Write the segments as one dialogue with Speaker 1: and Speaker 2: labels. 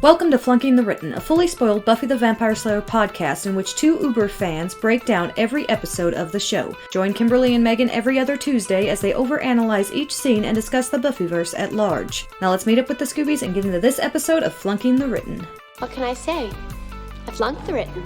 Speaker 1: Welcome to Flunking the Written, a fully spoiled Buffy the Vampire Slayer podcast in which two Uber fans break down every episode of the show. Join Kimberly and Megan every other Tuesday as they overanalyze each scene and discuss the Buffyverse at large. Now let's meet up with the Scoobies and get into this episode of Flunking the Written.
Speaker 2: What can I say? I flunked the written.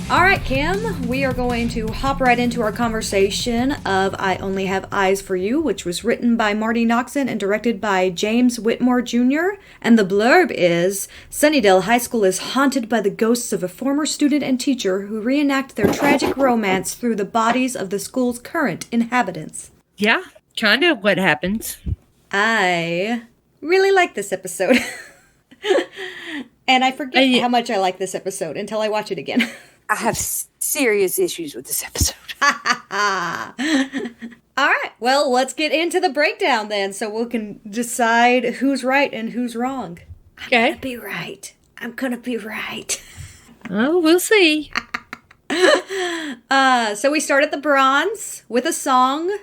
Speaker 1: Alright, Kim, we are going to hop right into our conversation of I Only Have Eyes for You, which was written by Marty Noxon and directed by James Whitmore Jr. And the blurb is, Sunnydale High School is haunted by the ghosts of a former student and teacher who reenact their tragic romance through the bodies of the school's current inhabitants.
Speaker 3: Yeah, kind of what happens.
Speaker 1: I really like this episode. And I forget how much I like this episode until I watch it again.
Speaker 3: I have serious issues with this episode.
Speaker 1: All right, well, let's get into the breakdown then so we can decide who's right and who's wrong.
Speaker 3: Okay.
Speaker 1: I'm gonna be right.
Speaker 3: Oh, we'll see.
Speaker 1: So we start at the Bronze with a song,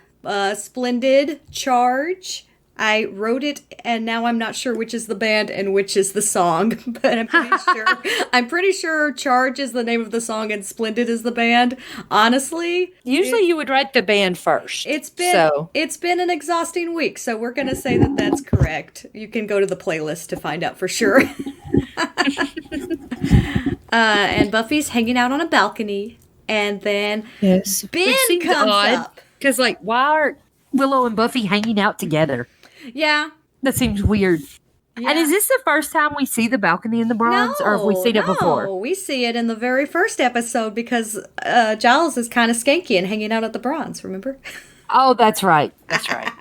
Speaker 1: Splendid Charge. I wrote it, and now I'm not sure which is the band and which is the song, but I'm pretty sure Charge is the name of the song and Splendid is the band. Honestly,
Speaker 3: usually you would write the band first.
Speaker 1: It's been an exhausting week, so we're gonna say that that's correct. You can go to the playlist to find out for sure. And Buffy's hanging out on a balcony, and then Ben comes up.
Speaker 3: Because, why are Willow and Buffy hanging out together?
Speaker 1: Yeah.
Speaker 3: That seems weird. Yeah. And is this the first time we see the balcony in the Bronze, or have we seen it before?
Speaker 1: No, we see it in the very first episode because Giles is kind of skanky and hanging out at the Bronze, remember?
Speaker 3: Oh, that's right. That's right.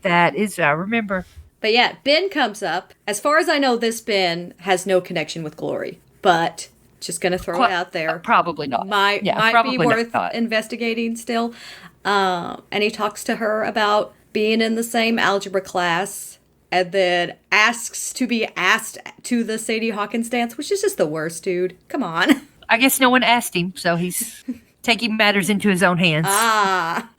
Speaker 3: I remember.
Speaker 1: But yeah, Ben comes up. As far as I know, this Ben has no connection with Glory, but just going to throw it out there.
Speaker 3: Probably not.
Speaker 1: Might be worth investigating still. And he talks to her about being in the same algebra class, and then asks to be asked to the Sadie Hawkins dance, which is just the worst, dude. Come on.
Speaker 3: I guess no one asked him, so he's taking matters into his own hands.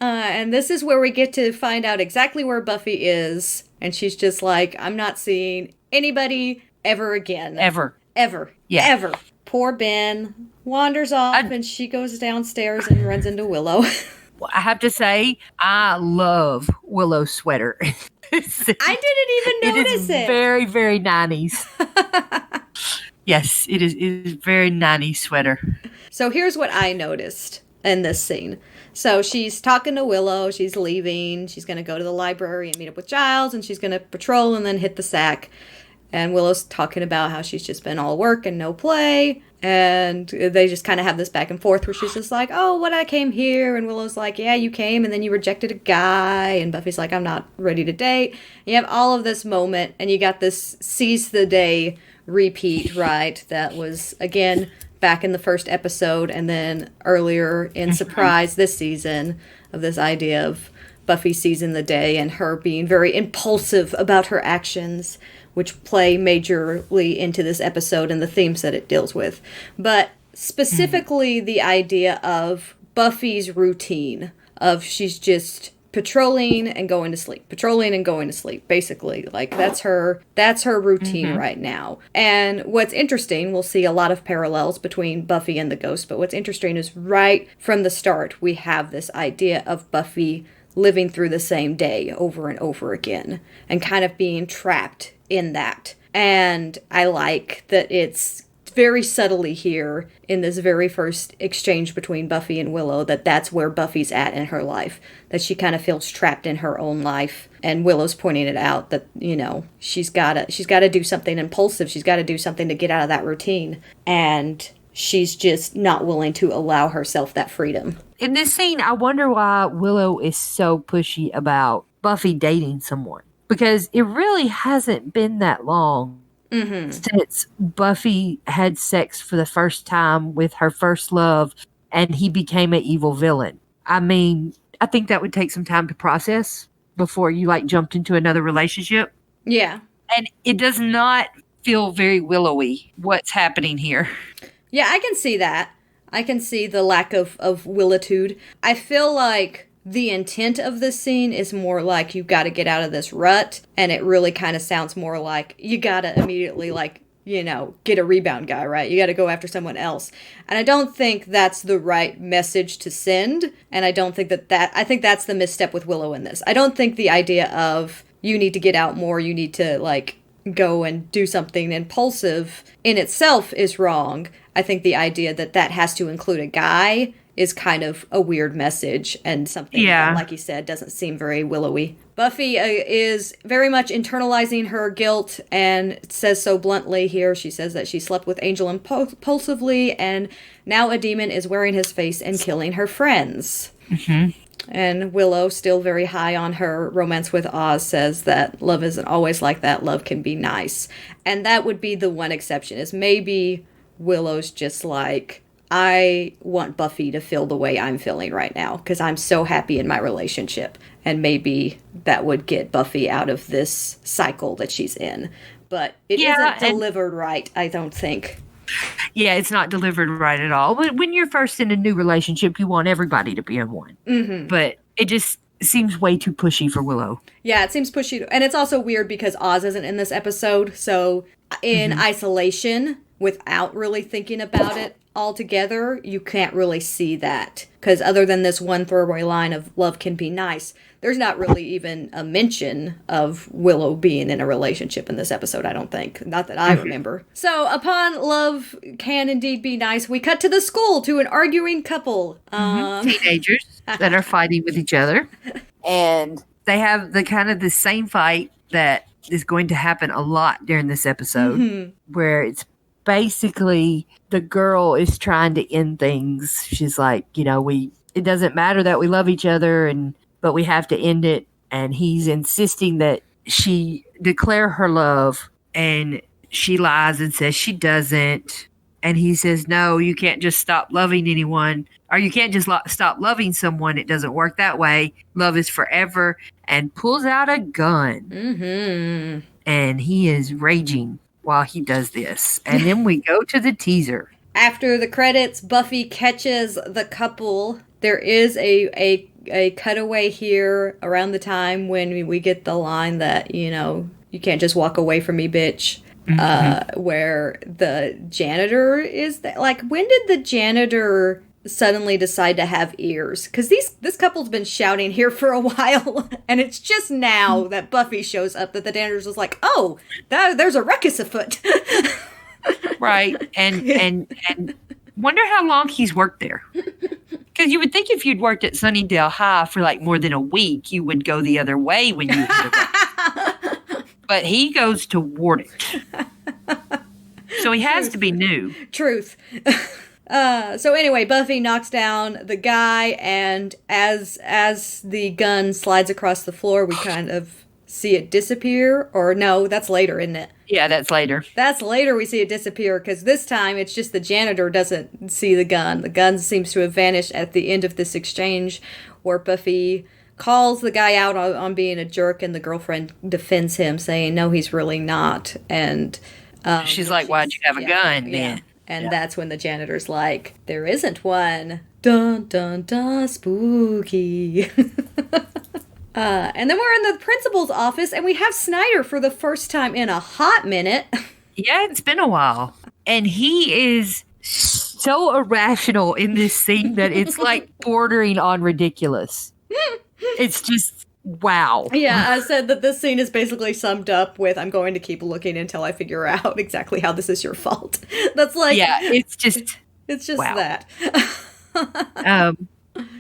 Speaker 1: And this is where we get to find out exactly where Buffy is, and she's just like, I'm not seeing anybody ever again.
Speaker 3: Ever.
Speaker 1: Yeah. Ever. Poor Ben wanders off, and she goes downstairs and runs into Willow.
Speaker 3: I have to say, I love Willow's sweater.
Speaker 1: I didn't even notice it.
Speaker 3: Very, very 90s. Yes, it is very 90s sweater.
Speaker 1: So here's what I noticed in this scene. So she's talking to Willow. She's leaving. She's going to go to the library and meet up with Giles, and she's going to patrol and then hit the sack. And Willow's talking about how she's just been all work and no play. And they just kind of have this back and forth where she's just like, oh, what, I came here. And Willow's like, yeah, you came and then you rejected a guy. And Buffy's like, I'm not ready to date. And you have all of this moment and you got this seize the day repeat, right? That was, again, back in the first episode and then earlier in Surprise this season of this idea of Buffy seizing the day and her being very impulsive about her actions, which play majorly into this episode and the themes that it deals with. But specifically the idea of Buffy's routine of she's just patrolling and going to sleep, basically. Like that's her routine right now. And what's interesting, we'll see a lot of parallels between Buffy and the Ghost, but what's interesting is right from the start, we have this idea of Buffy living through the same day over and over again and kind of being trapped in that. And I like that it's very subtly here in this very first exchange between Buffy and Willow that's where Buffy's at in her life, that she kind of feels trapped in her own life. And Willow's pointing it out that, you know, she's got to do something impulsive. She's got to do something to get out of that routine. And she's just not willing to allow herself that freedom.
Speaker 3: In this scene, I wonder why Willow is so pushy about Buffy dating someone. Because it really hasn't been that long since Buffy had sex for the first time with her first love and he became an evil villain. I mean, I think that would take some time to process before you jumped into another relationship.
Speaker 1: Yeah.
Speaker 3: And it does not feel very willowy what's happening here.
Speaker 1: Yeah, I can see that. I can see the lack of willitude. I feel like the intent of this scene is more like you got to get out of this rut, and it really kind of sounds more like you got to immediately, like, get a rebound guy, right? You got to go after someone else. And I don't think that's the right message to send, and I don't think I think that's the misstep with Willow in this. I don't think the idea of you need to get out more, you need to, like, go and do something impulsive in itself is wrong. I think the idea that has to include a guy is kind of a weird message and something that, like you said, doesn't seem very willowy. Buffy is very much internalizing her guilt and says so bluntly here. She says that she slept with Angel impulsively and now a demon is wearing his face and killing her friends. Mm-hmm. And Willow, still very high on her romance with Oz, says that love isn't always like that. Love can be nice. And that would be the one exception, is maybe Willow's just like, I want Buffy to feel the way I'm feeling right now because I'm so happy in my relationship. And maybe that would get Buffy out of this cycle that she's in. But it isn't delivered right, I don't think.
Speaker 3: Yeah, it's not delivered right at all. When you're first in a new relationship, you want everybody to be in one. Mm-hmm. But it just seems way too pushy for Willow.
Speaker 1: Yeah, it seems pushy. And it's also weird because Oz isn't in this episode. So in isolation, without really thinking about it altogether, you can't really see that. Because other than this one throwaway line of love can be nice, there's not really even a mention of Willow being in a relationship in this episode, I don't think. Not that I remember. So, upon love can indeed be nice, we cut to the school to an arguing couple.
Speaker 3: Teenagers that are fighting with each other. And they have the same fight that is going to happen a lot during this episode, where it's basically the girl is trying to end things. She's like, it doesn't matter that we love each other, but we have to end it. And he's insisting that she declare her love, and she lies and says she doesn't. And he says, no, you can't just stop loving anyone, or you can't just stop loving someone. It doesn't work that way. Love is forever. And pulls out a gun. Mm-hmm. And he is raging while he does this. And then we go to the teaser.
Speaker 1: After the credits, Buffy catches the couple. There is a cutaway here around the time when we get the line that, you can't just walk away from me, bitch. Where the janitor is like, when did the janitor suddenly decide to have ears? Because this couple's been shouting here for a while, and it's just now that Buffy shows up that the janitor's was like, oh, there's a ruckus afoot.
Speaker 3: Right, and wonder how long he's worked there. Because you would think if you'd worked at Sunnydale High for like more than a week, you would go the other way when you hear that. But he goes to Warden. So he has to be new.
Speaker 1: Truth. So anyway, Buffy knocks down the guy, and as the gun slides across the floor, we kind of see it disappear. Or no, that's later, isn't it?
Speaker 3: Yeah, that's later.
Speaker 1: That's later we see it disappear, because this time it's just the janitor doesn't see the gun. The gun seems to have vanished at the end of this exchange, where Buffy calls the guy out on being a jerk, and the girlfriend defends him, saying, no, he's really not. And
Speaker 3: she's like, why'd you have a gun then?
Speaker 1: And that's when the janitor's like, there isn't one. Dun, dun, dun, spooky. And then we're in the principal's office, and we have Snyder for the first time in a hot minute.
Speaker 3: Yeah, it's been a while. And he is so irrational in this scene that it's like bordering on ridiculous. It's just, wow.
Speaker 1: Yeah, I said that this scene is basically summed up with, I'm going to keep looking until I figure out exactly how this is your fault. That's like...
Speaker 3: Yeah, it's just wow.
Speaker 1: That.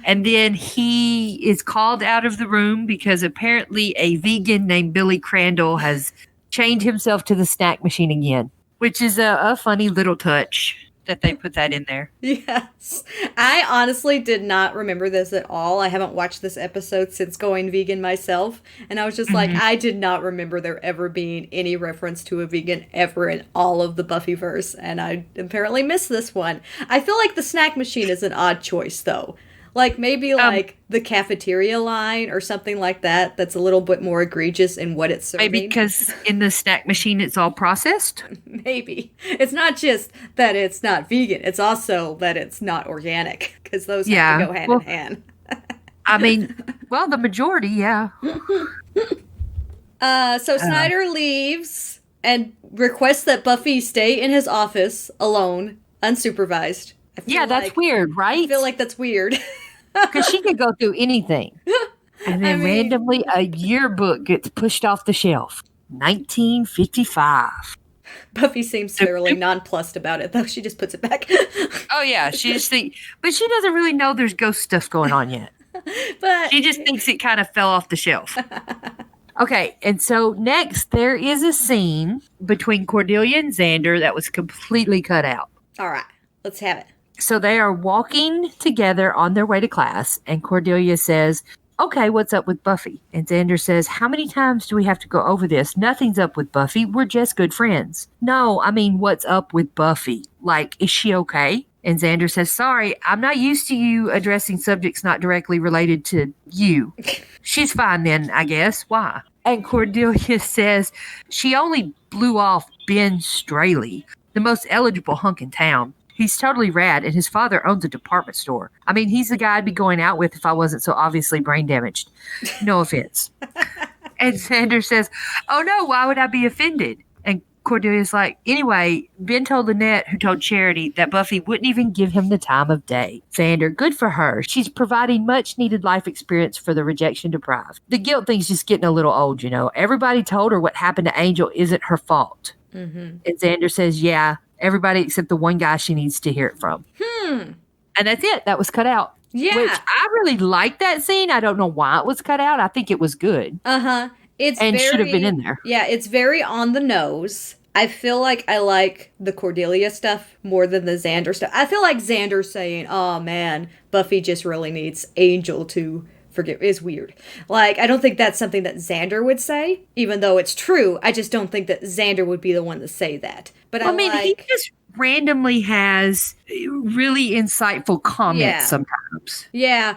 Speaker 3: And then he is called out of the room because apparently a vegan named Billy Crandall has chained himself to the snack machine again, which is a funny little touch that they put that in there.
Speaker 1: Yes. I honestly did not remember this at all. I haven't watched this episode since going vegan myself. And I was just like, I did not remember there ever being any reference to a vegan ever in all of the Buffyverse. And I apparently missed this one. I feel like the snack machine is an odd choice, though. Like maybe like the cafeteria line or something like that. That's a little bit more egregious in what it's serving.
Speaker 3: Maybe because in the snack machine it's all processed.
Speaker 1: Maybe it's not just that it's not vegan; it's also that it's not organic because those have to go hand in hand.
Speaker 3: I mean, well, the majority, yeah.
Speaker 1: So Snyder leaves and requests that Buffy stay in his office alone, unsupervised.
Speaker 3: That's weird, right?
Speaker 1: I feel like that's weird.
Speaker 3: Because she could go through anything. And then randomly a yearbook gets pushed off the shelf. 1955.
Speaker 1: Buffy seems fairly nonplussed about it, though. She just puts it back.
Speaker 3: Oh, yeah. But she doesn't really know there's ghost stuff going on yet.
Speaker 1: But
Speaker 3: she just thinks it kind of fell off the shelf. Okay, and so next there is a scene between Cordelia and Xander that was completely cut out.
Speaker 1: All right, let's have it.
Speaker 3: So they are walking together on their way to class, and Cordelia says, "Okay, what's up with Buffy?" And Xander says, "How many times do we have to go over this? Nothing's up with Buffy. We're just good friends." "No, I mean, what's up with Buffy? Like, is she okay?" And Xander says, "Sorry, I'm not used to you addressing subjects not directly related to you." "She's fine then, I guess. Why?" And Cordelia says, "She only blew off Ben Straley, the most eligible hunk in town. He's totally rad, and his father owns a department store. I mean, he's the guy I'd be going out with if I wasn't so obviously brain damaged. No offense." And Xander says, "Oh no, why would I be offended?" And Cordelia's like, "Anyway, Ben told Lynette, who told Charity, that Buffy wouldn't even give him the time of day." Xander, "Good for her. She's providing much needed life experience for the rejection deprived. The guilt thing's just getting a little old, you know. Everybody told her what happened to Angel isn't her fault." Mm-hmm. And Xander says, "Yeah, everybody except the one guy she needs to hear it from." And that's it. That was cut out.
Speaker 1: Yeah.
Speaker 3: Which I really liked that scene. I don't know why it was cut out. I think it was good.
Speaker 1: Uh-huh.
Speaker 3: Should have been in there.
Speaker 1: Yeah, it's very on the nose. I feel like I like the Cordelia stuff more than the Xander stuff. I feel like Xander saying, "Oh man, Buffy just really needs Angel to forgive," is weird. Like, I don't think that's something that Xander would say, even though it's true. I just don't think that Xander would be the one to say that. But
Speaker 3: he just randomly has really insightful comments sometimes.
Speaker 1: Yeah.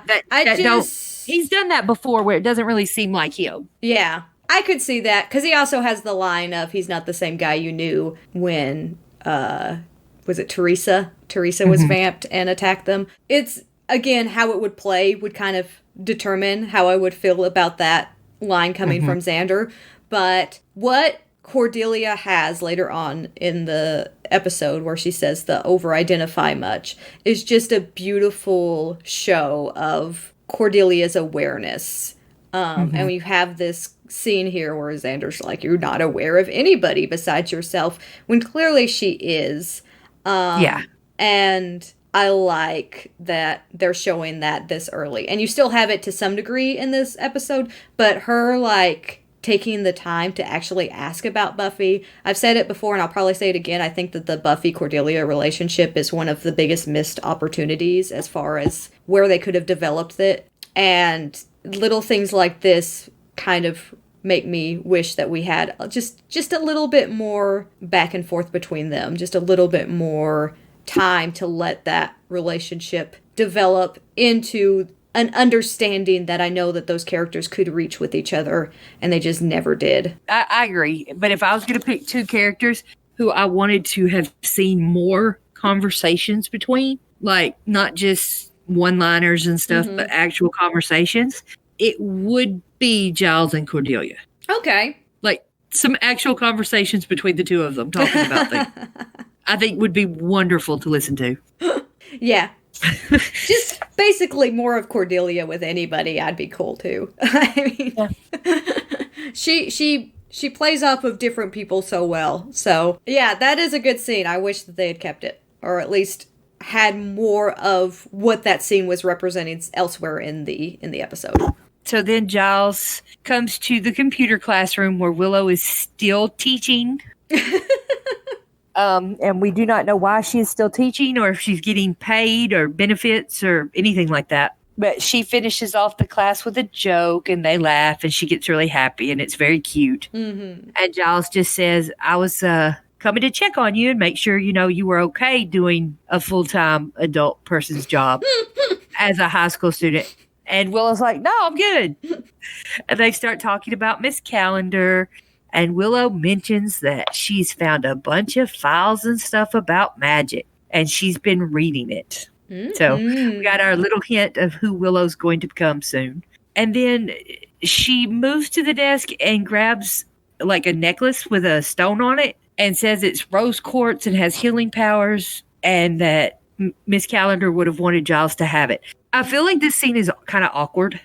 Speaker 3: He's done that before where it doesn't really seem like him.
Speaker 1: Yeah. I could see that, because he also has the line of, he's not the same guy you knew when, was it Teresa? Teresa was vamped and attacked them. It's, again, how it would play would kind of determine how I would feel about that line coming from Xander. But what Cordelia has later on in the episode where she says the over-identify much is just a beautiful show of Cordelia's awareness. And we have this scene here where Xander's like, "You're not aware of anybody besides yourself," when clearly she is. And I like that they're showing that this early. And you still have it to some degree in this episode, but her, like, taking the time to actually ask about Buffy. I've said it before, and I'll probably say it again. I think that the Buffy-Cordelia relationship is one of the biggest missed opportunities as far as where they could have developed it. And little things like this kind of make me wish that we had just a little bit more back and forth between them, just a little bit more time to let that relationship develop into an understanding that I know that those characters could reach with each other, and they just never did.
Speaker 3: I agree. But if I was going to pick two characters who I wanted to have seen more conversations between, like not just one-liners and stuff, but actual conversations, it would be Giles and Cordelia.
Speaker 1: Okay.
Speaker 3: Like some actual conversations between the two of them talking about things. I think would be wonderful to listen to.
Speaker 1: Yeah. Just basically more of Cordelia with anybody, I'd be cool too. I mean, she plays off of different people so well. So yeah, that is a good scene. I wish that they had kept it, or at least had more of what that scene was representing elsewhere in the episode.
Speaker 3: So then Giles comes to the computer classroom where Willow is still teaching. And we do not know why she is still teaching, or if she's getting paid or benefits or anything like that. But she finishes off the class with a joke, and they laugh, and she gets really happy, and it's very cute. And Giles just says, I was coming to check on you and make sure, you were okay doing a full-time adult person's job as a high school student. And Willow's like, no, I'm good. And they start talking about Miss Calendar. And Willow mentions that she's found a bunch of files and stuff about magic. And she's been reading it. Mm-hmm. So we got our little hint of who Willow's going to become soon. And then she moves to the desk and grabs like a necklace with a stone on it and says it's rose quartz and has healing powers, and that Miss Calendar would have wanted Giles to have it. I feel like this scene is kind of awkward.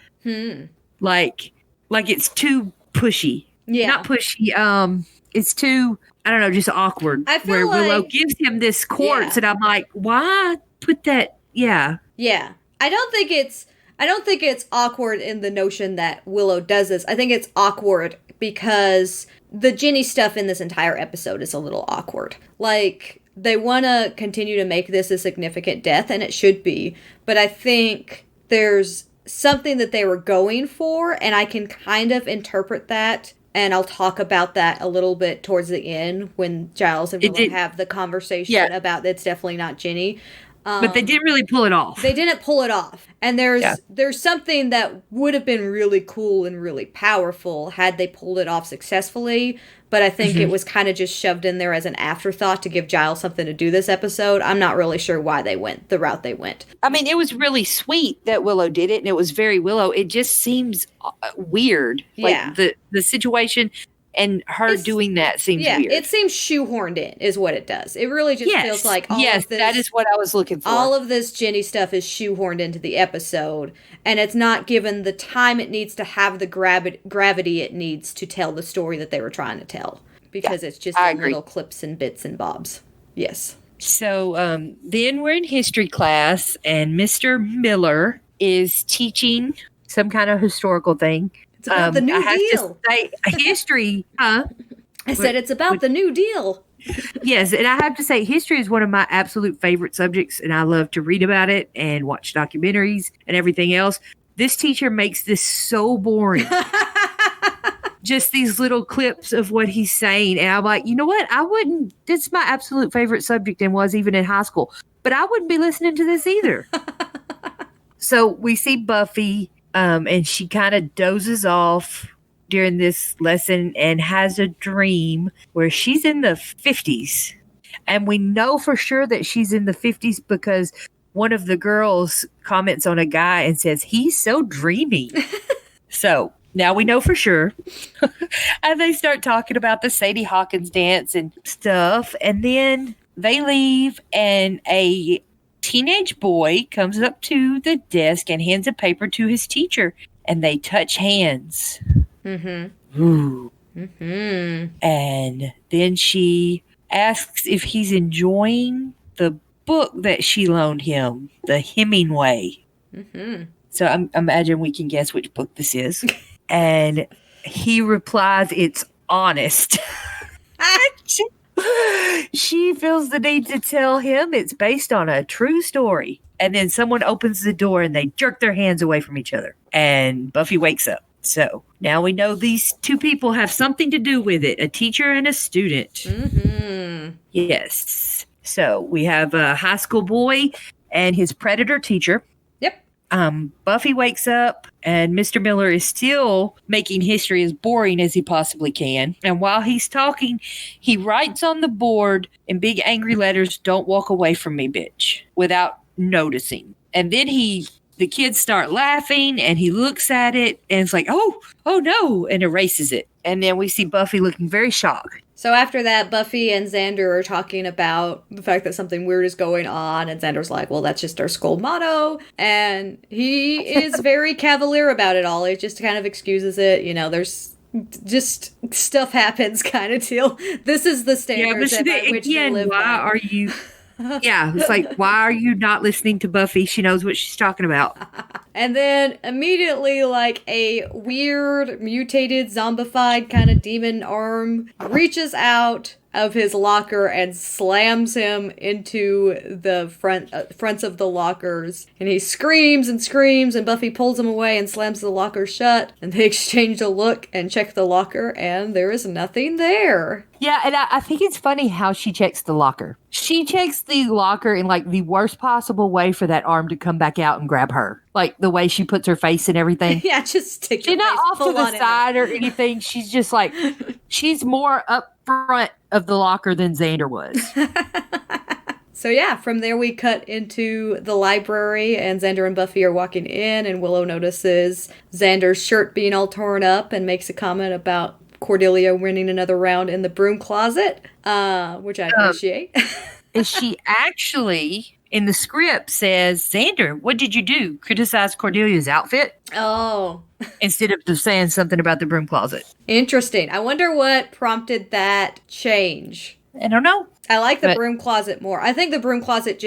Speaker 3: Like it's too pushy. Yeah. Not pushy. It's too, I don't know, just awkward.
Speaker 1: I feel
Speaker 3: where
Speaker 1: like
Speaker 3: Willow gives him this quartz, and I'm like, why put that? Yeah.
Speaker 1: Yeah. I don't think it's awkward in the notion that Willow does this. I think it's awkward because the Ginny stuff in this entire episode is a little awkward. Like, they want to continue to make this a significant death, and it should be. But I think there's something that they were going for, and I can kind of interpret that. And I'll talk about that a little bit towards the end when Giles and Willow have the conversation about it's definitely not Ginny.
Speaker 3: But they didn't really pull it off.
Speaker 1: They didn't pull it off. And there's something that would have been really cool and really powerful had they pulled it off successfully. But I think it was kind of just shoved in there as an afterthought to give Giles something to do this episode. I'm not really sure why they went the route they went.
Speaker 3: I mean, it was really sweet that Willow did it, and it was very Willow. It just seems weird. Like the situation and her doing that seems weird.
Speaker 1: It seems shoehorned in is what it does. It really just feels like all of this,
Speaker 3: that is what I was looking for.
Speaker 1: All of this Ginny stuff is shoehorned into the episode, and it's not given the time it needs to have the gravity it needs to tell the story that they were trying to tell. Because it's just little clips and bits and bobs. Yes. So
Speaker 3: then we're in history class, and Mr. Miller is teaching some kind of historical thing.
Speaker 1: It's about the New Deal.
Speaker 3: History, huh?
Speaker 1: I said it's about the New Deal.
Speaker 3: Yes, and I have to say history is one of my absolute favorite subjects, and I love to read about it and watch documentaries and everything else. This teacher makes this so boring. Just these little clips of what he's saying, and I'm like, you know what? This is my absolute favorite subject and was even in high school, but I wouldn't be listening to this either. So we see Buffy. And she kind of dozes off during this lesson and has a dream where she's in the 50s. And we know for sure that she's in the 50s because one of the girls comments on a guy and says, he's so dreamy. So now we know for sure. And they start talking about the Sadie Hawkins dance and stuff. And then they leave, and a teenage boy comes up to the desk and hands a paper to his teacher, and they touch hands. Ooh. And then she asks if he's enjoying the book that she loaned him, the Hemingway. So I imagine we can guess which book this is. And he replies, it's honest. She feels the need to tell him it's based on a true story. And then someone opens the door and they jerk their hands away from each other. And Buffy wakes up. So now we know these two people have something to do with it, a teacher and a student. Yes. So we have a high school boy and his predator teacher. Buffy wakes up, and Mr. Miller is still making history as boring as he possibly can. And while he's talking, he writes on the board in big angry letters, "Don't walk away from me, bitch," without noticing. And then the kids start laughing, and he looks at it, and it's like, oh no, and erases it. And then we see Buffy looking very shocked.
Speaker 1: So after that, Buffy and Xander are talking about the fact that something weird is going on, and Xander's like, well, that's just our school motto, and he is very cavalier about it all. He just kind of excuses it. You know, there's just stuff happens kind of deal. This is the standards by which they live by.
Speaker 3: Why are you... Yeah, it's like, why are you not listening to Buffy? She knows what she's talking about.
Speaker 1: And then immediately, like, a weird, mutated, zombified kind of demon arm reaches out of his locker and slams him into the fronts of the lockers. And he screams and screams, and Buffy pulls him away and slams the locker shut. And they exchange a look and check the locker, and there is nothing there.
Speaker 3: Yeah, and I think it's funny how she checks the locker. She checks the locker in like the worst possible way for that arm to come back out and grab her. Like the way she puts her face and everything.
Speaker 1: Yeah, just stick your
Speaker 3: She's not
Speaker 1: face
Speaker 3: off to
Speaker 1: full
Speaker 3: the
Speaker 1: on in
Speaker 3: side or anything. She's just like, she's more up front of the locker than Xander was.
Speaker 1: So yeah, from there we cut into the library, and Xander and Buffy are walking in, and Willow notices Xander's shirt being all torn up and makes a comment about Cordelia winning another round in the broom closet, which I appreciate.
Speaker 3: And she actually, in the script, says, Xander, what did you do? Criticize Cordelia's outfit?
Speaker 1: Oh.
Speaker 3: Instead of just saying something about the broom closet.
Speaker 1: Interesting. I wonder what prompted that change.
Speaker 3: I don't know.
Speaker 1: I like the broom closet more. I think the broom closet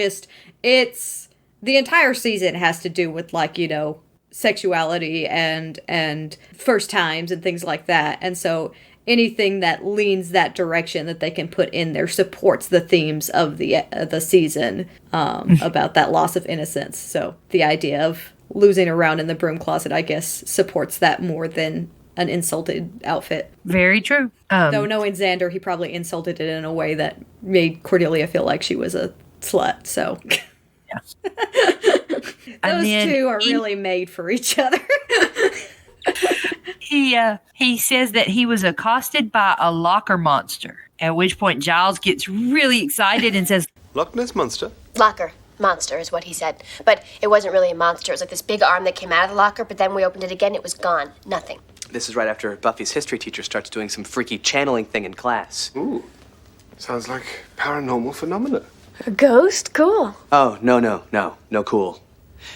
Speaker 1: it's the entire season has to do with, like, you know, sexuality and first times and things like that. And so anything that leans that direction that they can put in there supports the themes of the season about that loss of innocence. So the idea of losing around in the broom closet, I guess, supports that more than an insulted outfit.
Speaker 3: Very true.
Speaker 1: Though knowing Xander, he probably insulted it in a way that made Cordelia feel like she was a slut. So
Speaker 3: yeah.
Speaker 1: Those two are really made for each other.
Speaker 3: He says that he was accosted by a locker monster, at which point Giles gets really excited and says,
Speaker 4: Loch Ness Monster?
Speaker 2: Locker. Monster is what he said. But it wasn't really a monster. It was like this big arm that came out of the locker, but then we opened it again, it was gone. Nothing.
Speaker 4: This is right after Buffy's history teacher starts doing some freaky channeling thing in class.
Speaker 5: Ooh. Sounds like paranormal phenomena.
Speaker 2: A ghost? Cool.
Speaker 4: Oh, no cool.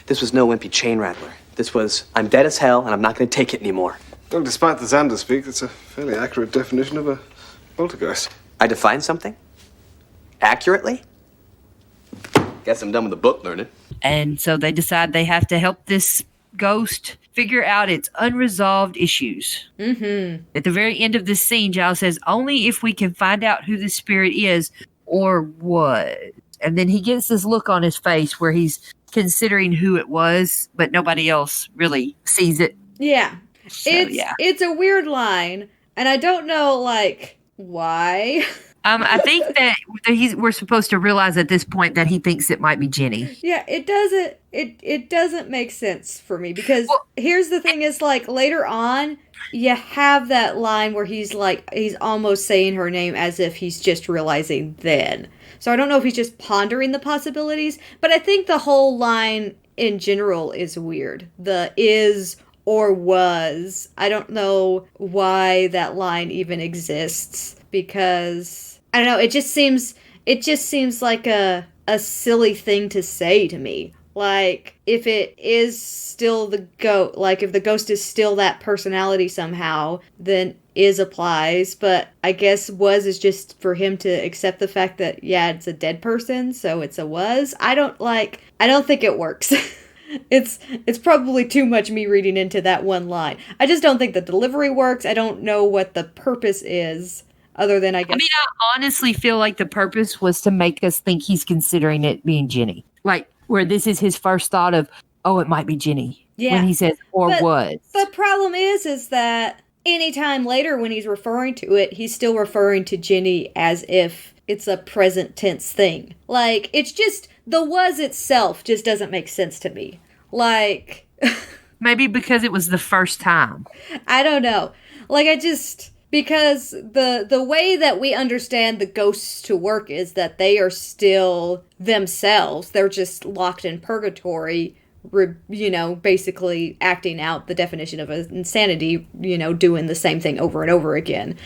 Speaker 4: This was no wimpy chain rattler. This was, I'm dead as hell and I'm not going to take it anymore.
Speaker 5: Well, despite the Xander speak, that's a fairly accurate definition of a poltergeist.
Speaker 4: I define something? Accurately? Guess I'm done with the book learning.
Speaker 3: And so they decide they have to help this ghost figure out its unresolved issues. Mm-hmm. At the very end of this scene, Giles says, only if we can find out who the spirit is or was. And then he gets this look on his face where he's considering who it was, but nobody else really sees it.
Speaker 1: Yeah.
Speaker 3: So,
Speaker 1: it's a weird line, and I don't know, like, why.
Speaker 3: I think that we're supposed to realize at this point that he thinks it might be Jenny.
Speaker 1: Yeah, it doesn't make sense for me, because here's the thing is, like, later on, you have that line where he's almost saying her name as if he's just realizing then. So I don't know if he's just pondering the possibilities, but I think the whole line in general is weird. The is or was. I don't know why that line even exists, because I don't know, it just seems like a silly thing to say to me. Like, if it is still the ghost, like, if the ghost is still that personality somehow, then is applies, but I guess was is just for him to accept the fact that, yeah, it's a dead person, so it's a was. I don't think it works. It's probably too much me reading into that one line. I just don't think the delivery works. I don't know what the purpose is, other than I guess...
Speaker 3: I honestly feel like the purpose was to make us think he's considering it being Jenny. Like, where this is his first thought of, oh, it might be Jenny. Yeah. When he says, was.
Speaker 1: The problem is that anytime later when he's referring to it, he's still referring to Jenny as if it's a present tense thing. Like, it's just, the was itself just doesn't make sense to me. Like...
Speaker 3: Maybe because it was the first time.
Speaker 1: I don't know. Like, because the way that we understand the ghosts to work is that they are still themselves. They're just locked in purgatory, basically acting out the definition of insanity, doing the same thing over and over again.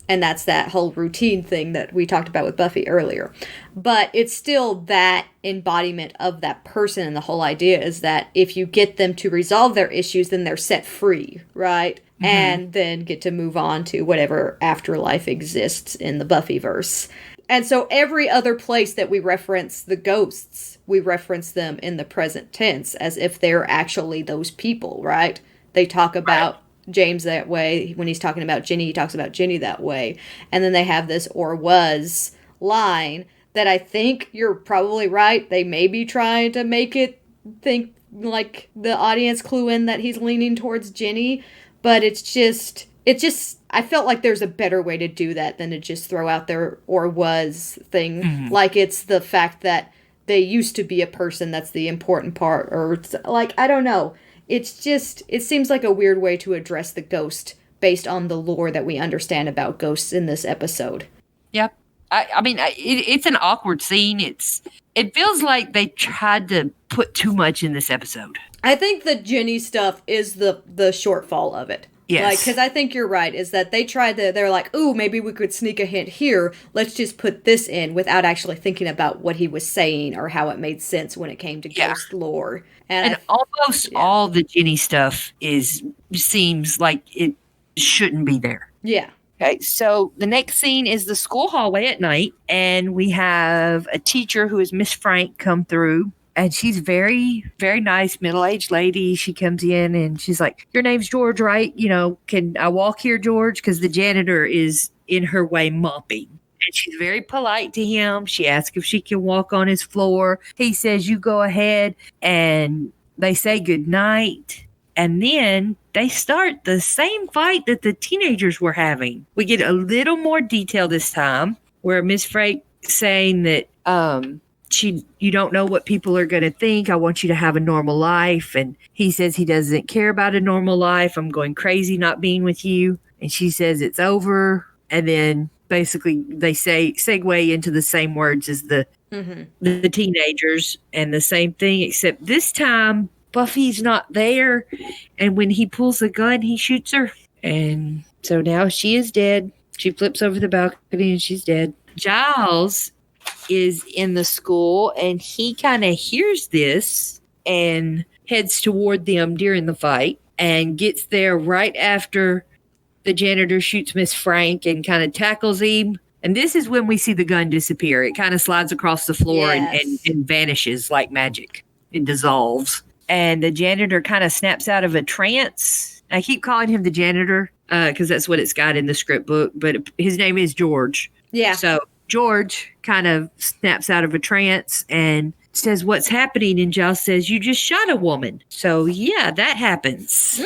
Speaker 1: And that's that whole routine thing that we talked about with Buffy earlier. But it's still that embodiment of that person, and the whole idea is that if you get them to resolve their issues, then they're set free, right? Mm-hmm. And then get to move on to whatever afterlife exists in the Buffyverse. And so every other place that we reference the ghosts, we reference them in the present tense as if they're actually those people, right? They talk about James that way. When he's talking about Ginny, he talks about Ginny that way. And then they have this or was line that I think you're probably right. They may be trying to make it think like the audience clue in that he's leaning towards Ginny, but it's just I felt like there's a better way to do that than to just throw out their or was thing. Like it's the fact that they used to be a person that's the important part, or like, I don't know. It's just, it seems like a weird way to address the ghost based on the lore that we understand about ghosts in this episode.
Speaker 3: Yep. I mean, it's an awkward scene. It feels like they tried to put too much in this episode.
Speaker 1: I think the Ginny stuff is the shortfall of it.
Speaker 3: Yes.
Speaker 1: Like, because I think you're right, is that they're like, ooh, maybe we could sneak a hint here. Let's just put this in without actually thinking about what he was saying or how it made sense when it came to ghost lore. And
Speaker 3: almost all the Ginny stuff seems like it shouldn't be there.
Speaker 1: Yeah.
Speaker 3: Okay, so the next scene is the school hallway at night, and we have a teacher who is Miss Frank come through, and she's very, very nice, middle-aged lady. She comes in, and she's like, your name's George, right? You know, can I walk here, George? Because the janitor is in her way mopping. And she's very polite to him. She asks if she can walk on his floor. He says, you go ahead, and they say goodnight. And then they start the same fight that the teenagers were having. We get a little more detail this time, where Miss Frank saying that you don't know what people are going to think. I want you to have a normal life. And he says he doesn't care about a normal life. I'm going crazy not being with you. And she says it's over. And then basically they segue into the same words as the teenagers, and the same thing, except this time Buffy's not there, and when he pulls the gun, he shoots her. And so now she is dead. She flips over the balcony and she's dead. Giles is in the school, and he kind of hears this and heads toward them during the fight, and gets there right after the janitor shoots Miss Frank and kind of tackles him. And this is when we see the gun disappear. It kind of slides across the floor and vanishes like magic. It dissolves. And the janitor kind of snaps out of a trance. I keep calling him the janitor because that's what it's got in the script book, but his name is George. Yeah. So George kind of snaps out of a trance and says, what's happening? And Giles says, you just shot a woman. So yeah, that happens.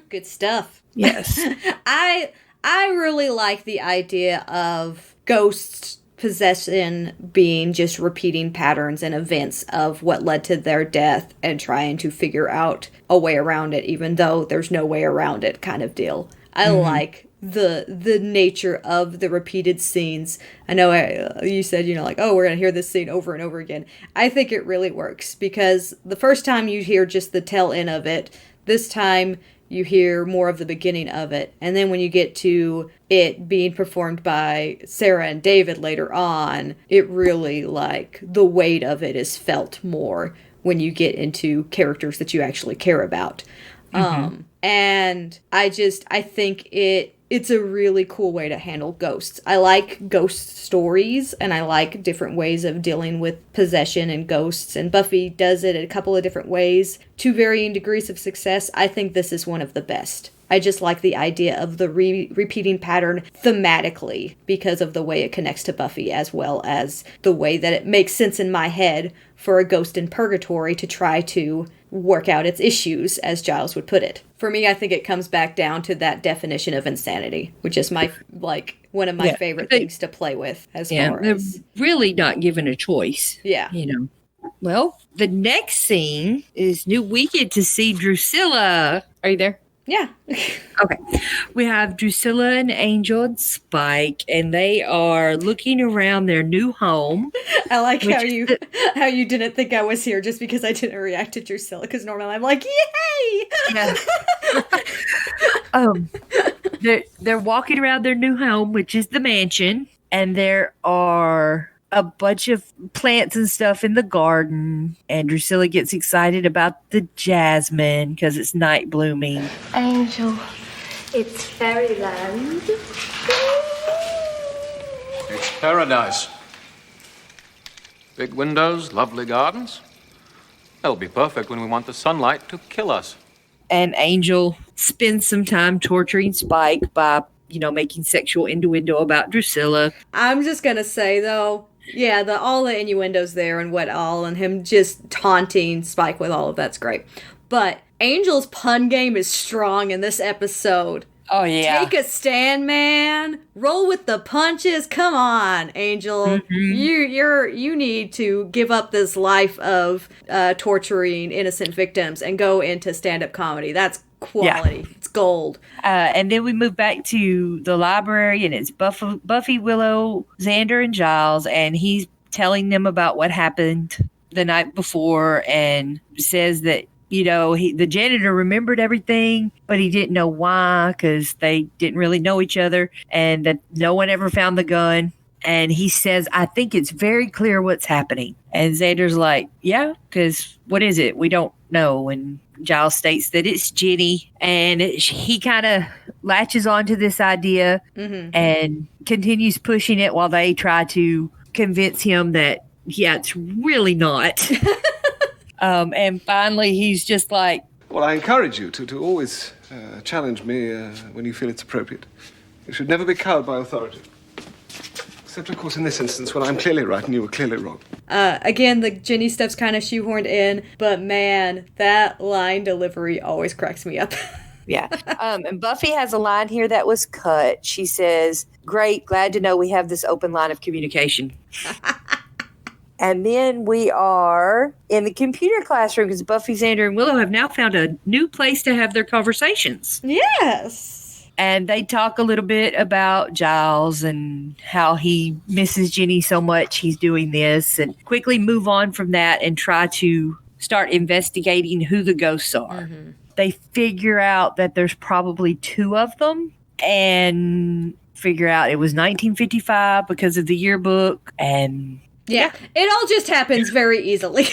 Speaker 1: Good stuff.
Speaker 3: Yes.
Speaker 1: I really like the idea of ghosts possession being just repeating patterns and events of what led to their death and trying to figure out a way around it, even though there's no way around it kind of deal. I like the nature of the repeated scenes. I know you said, like, oh, we're going to hear this scene over and over again. I think it really works because the first time you hear just the tail end of it, this time you hear more of the beginning of it. And then when you get to it being performed by Sarah and David later on, it really, the weight of it is felt more when you get into characters that you actually care about. And I think it's a really cool way to handle ghosts. I like ghost stories, and I like different ways of dealing with possession and ghosts, and Buffy does it a couple of different ways to varying degrees of success. I think this is one of the best. I just like the idea of the repeating pattern thematically because of the way it connects to Buffy, as well as the way that it makes sense in my head for a ghost in purgatory to try to work out its issues, as Giles would put it. For me, I think it comes back down to that definition of insanity, which is my one of my favorite things to play with as far as...
Speaker 3: They're really not given a choice.
Speaker 1: Yeah.
Speaker 3: Well, the next scene is we get to see Drusilla. Are you there?
Speaker 1: Yeah.
Speaker 3: Okay. We have Drusilla and Angel and Spike, and they are looking around their new home.
Speaker 1: I like how you didn't think I was here just because I didn't react to Drusilla, because normally I'm like, yay!
Speaker 3: Yeah. They're walking around their new home, which is the mansion, and there are a bunch of plants and stuff in the garden, and Drusilla gets excited about the jasmine because it's night blooming.
Speaker 6: Angel, it's fairyland.
Speaker 7: It's paradise. Big windows, lovely gardens. They'll be perfect when we want the sunlight to kill us.
Speaker 3: and Angel spends some time torturing Spike by, making sexual innuendo about Drusilla.
Speaker 1: I'm just gonna say though, yeah, all the innuendos there and what all, and him just taunting Spike with all of that's great. But Angel's pun game is strong in this episode.
Speaker 3: Oh yeah.
Speaker 1: Take a stand, man. Roll with the punches. Come on, Angel. Mm-hmm. You need to give up this life of torturing innocent victims and go into stand-up comedy. That's quality. Yeah. It's gold.
Speaker 3: And then we move back to the library, and it's Buffy, Willow, Xander, and Giles, and he's telling them about what happened the night before, and says that the janitor remembered everything, but he didn't know why, because they didn't really know each other, and that no one ever found the gun. And he says, I think it's very clear what's happening. And Xander's like, yeah, because what is it? We don't know. And Giles states that it's Jenny, and he kind of latches onto this idea and continues pushing it while they try to convince him that, yeah, it's really not. And finally, he's just like...
Speaker 5: Well, I encourage you to always challenge me when you feel it's appropriate. You should never be cowed by authority. Except, of course, in this instance, when I'm clearly right and you were clearly wrong.
Speaker 1: Again, the Jenny stuff's kind of shoehorned in, but man, that line delivery always cracks me up.
Speaker 3: Yeah. And Buffy has a line here that was cut. She says, great, glad to know we have this open line of communication. And then we are in the computer classroom because Buffy, Xander, and Willow have now found a new place to have their conversations.
Speaker 1: Yes.
Speaker 3: And they talk a little bit about Giles and how he misses Jenny so much he's doing this, and quickly move on from that and try to start investigating who the ghosts are. Mm-hmm. They figure out that there's probably 2 of them, and figure out it was 1955 because of the yearbook. And
Speaker 1: yeah, it all just happens very easily.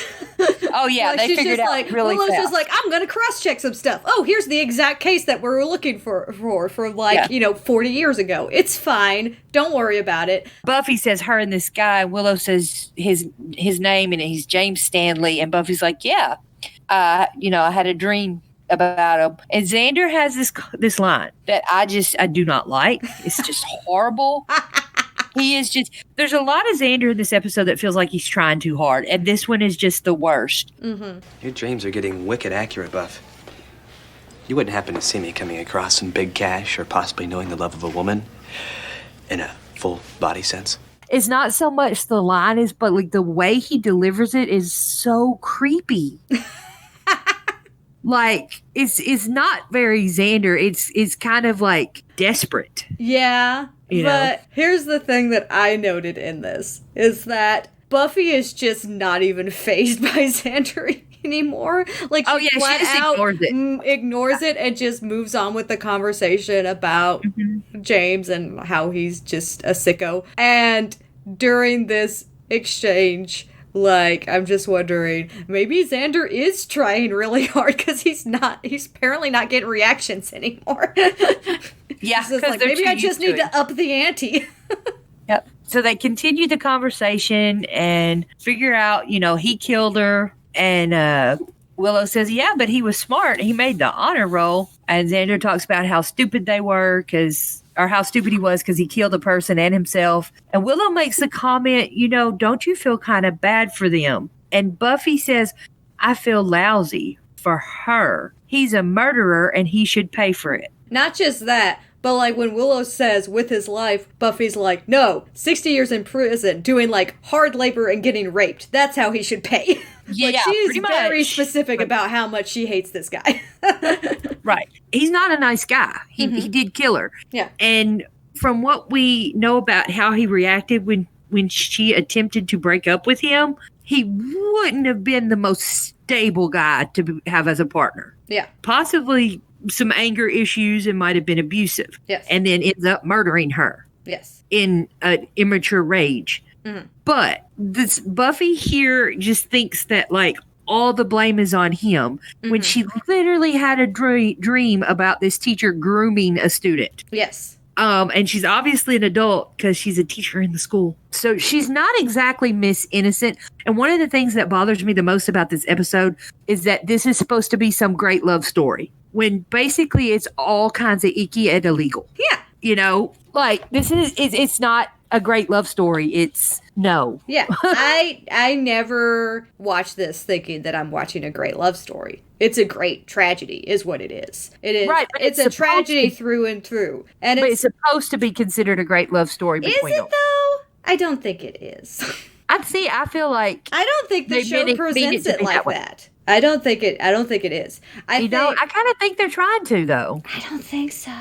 Speaker 3: Oh, yeah,
Speaker 1: like,
Speaker 3: they figured out
Speaker 1: like,
Speaker 3: really
Speaker 1: Willow's
Speaker 3: fast.
Speaker 1: just like, I'm going to cross-check some stuff. Oh, here's the exact case that we're looking for 40 years ago. It's fine. Don't worry about it.
Speaker 3: Buffy says her and this guy. Willow says his name, and he's James Stanley. And Buffy's like, yeah, I had a dream about him. And Xander has this line that I do not like. It's just horrible. He is just, there's a lot of Xander in this episode that feels like he's trying too hard. And this one is just the worst.
Speaker 1: Mm-hmm.
Speaker 4: Your dreams are getting wicked accurate, Buff. You wouldn't happen to see me coming across some big cash or possibly knowing the love of a woman in a full body sense?
Speaker 3: It's not so much the line is, but like the way he delivers it is so creepy. Like, it's not very Xander. It's kind of like desperate.
Speaker 1: Yeah. But here's the thing that I noted in this, is that Buffy is just not even fazed by Xander anymore. Like, she flat out ignores it and just moves on with the conversation about James and how he's just a sicko. And during this exchange, like, I'm just wondering, maybe Xander is trying really hard because he's apparently not getting reactions anymore.
Speaker 3: Yeah,
Speaker 1: because like, maybe I just need to up the ante.
Speaker 3: Yep. So they continue the conversation and figure out, he killed her. And Willow says, yeah, but he was smart. He made the honor roll. And Xander talks about how stupid they were or how stupid he was because he killed a person and himself. And Willow makes the comment, don't you feel kind of bad for them? And Buffy says, I feel lousy for her. He's a murderer and he should pay for it.
Speaker 1: Not just that, but like when Willow says with his life, Buffy's like, no, 60 years in prison doing like hard labor and getting raped. That's how he should pay.
Speaker 3: Yeah,
Speaker 1: like, she's very
Speaker 3: much
Speaker 1: specific about how much she hates this guy.
Speaker 3: Right. He's not a nice guy. He did kill her.
Speaker 1: Yeah.
Speaker 3: And from what we know about how he reacted when she attempted to break up with him, he wouldn't have been the most stable guy to have as a partner.
Speaker 1: Yeah.
Speaker 3: Possibly some anger issues and might have been abusive.
Speaker 1: Yes.
Speaker 3: And then ends up murdering her.
Speaker 1: Yes.
Speaker 3: In an immature rage. Mm-hmm. But this Buffy here just thinks that like all the blame is on him when she literally had a dream about this teacher grooming a student.
Speaker 1: Yes.
Speaker 3: And she's obviously an adult because she's a teacher in the school. So she's not exactly Miss Innocent. And one of the things that bothers me the most about this episode is that this is supposed to be some great love story. when basically it's all kinds of icky and illegal.
Speaker 1: Yeah.
Speaker 3: You know, like it's not a great love story. It's no.
Speaker 1: Yeah. I never watched this thinking that I'm watching a great love story. It's a great tragedy, is what it is. It is.
Speaker 3: Right,
Speaker 1: it's a tragedy through and through. And
Speaker 3: it's supposed to be considered a great love story between them.
Speaker 1: Is it though? I don't think it is.
Speaker 3: I feel like
Speaker 1: I don't think the show presents it like that. I don't think it is.
Speaker 3: I kind of think they're trying to, though.
Speaker 1: I don't think so.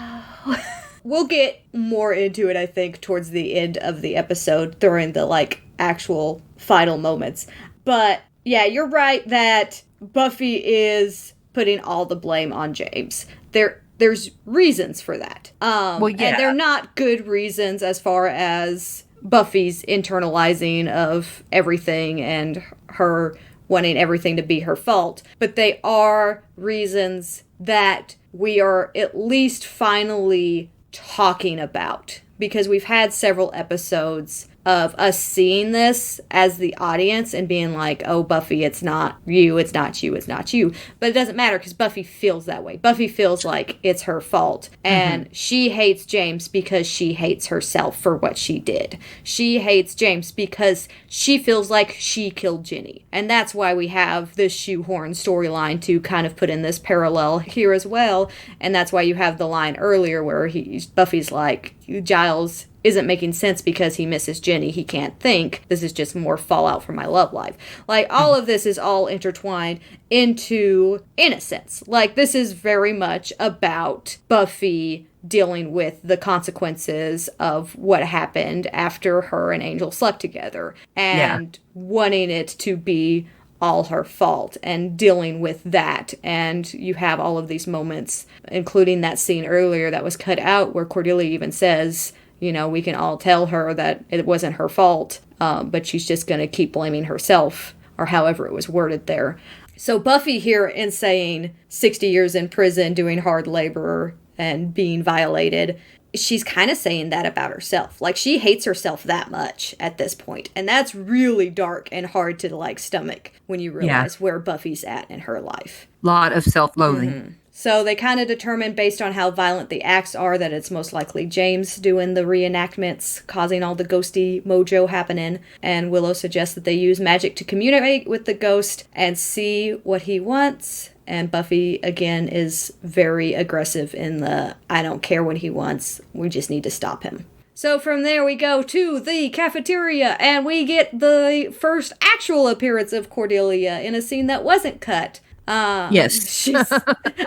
Speaker 1: We'll get more into it, I think, towards the end of the episode during the, like, actual final moments. But, yeah, you're right that Buffy is putting all the blame on James. There's reasons for that.
Speaker 3: Well, yeah.
Speaker 1: And they're not good reasons as far as Buffy's internalizing of everything and her wanting everything to be her fault. But they are reasons that we are at least finally talking about, because we've had several episodes of us seeing this as the audience and being like, oh, Buffy, it's not you, it's not you, it's not you. But it doesn't matter because Buffy feels that way. Buffy feels like it's her fault. And she hates James because she hates herself for what she did. She hates James because she feels like she killed Ginny. And that's why we have this shoehorn storyline to kind of put in this parallel here as well. And that's why you have the line earlier where Buffy's like, Giles isn't making sense because he misses Jenny. He can't think. This is just more fallout from my love life. Like, all of this is all intertwined into innocence. Like, this is very much about Buffy dealing with the consequences of what happened after her and Angel slept together. And wanting it to be all her fault and dealing with that. And you have all of these moments, including that scene earlier that was cut out where Cordelia even says, you know, we can all tell her that it wasn't her fault, but she's just going to keep blaming herself, or however it was worded there. So Buffy here in saying 60 years in prison, doing hard labor and being violated, she's kind of saying that about herself. Like, she hates herself that much at this point. And that's really dark and hard to, like, stomach when you realize where Buffy's at in her life.
Speaker 3: Lot of self-loathing.
Speaker 1: So they kind of determine, based on how violent the acts are, that it's most likely James doing the reenactments, causing all the ghosty mojo happening. And Willow suggests that they use magic to communicate with the ghost and see what he wants. And Buffy, again, is very aggressive in the, I don't care what he wants, we just need to stop him. So from there we go to the cafeteria, and we get the first actual appearance of Cordelia in a scene that wasn't cut.
Speaker 3: Yes.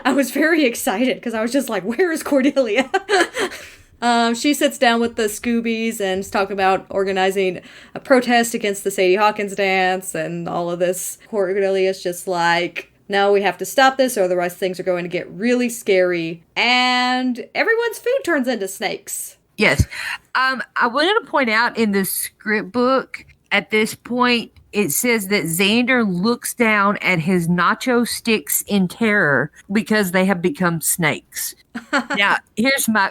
Speaker 1: I was very excited because I was just like, where is Cordelia? She sits down with the Scoobies and is talking about organizing a protest against the Sadie Hawkins dance and all of this. Cordelia's just like, no, we have to stop this or otherwise things are going to get really scary. And everyone's food turns into snakes.
Speaker 3: Yes. I wanted to point out in the script book, at this point, it says that Xander looks down at his nacho sticks in terror because they have become snakes. Now,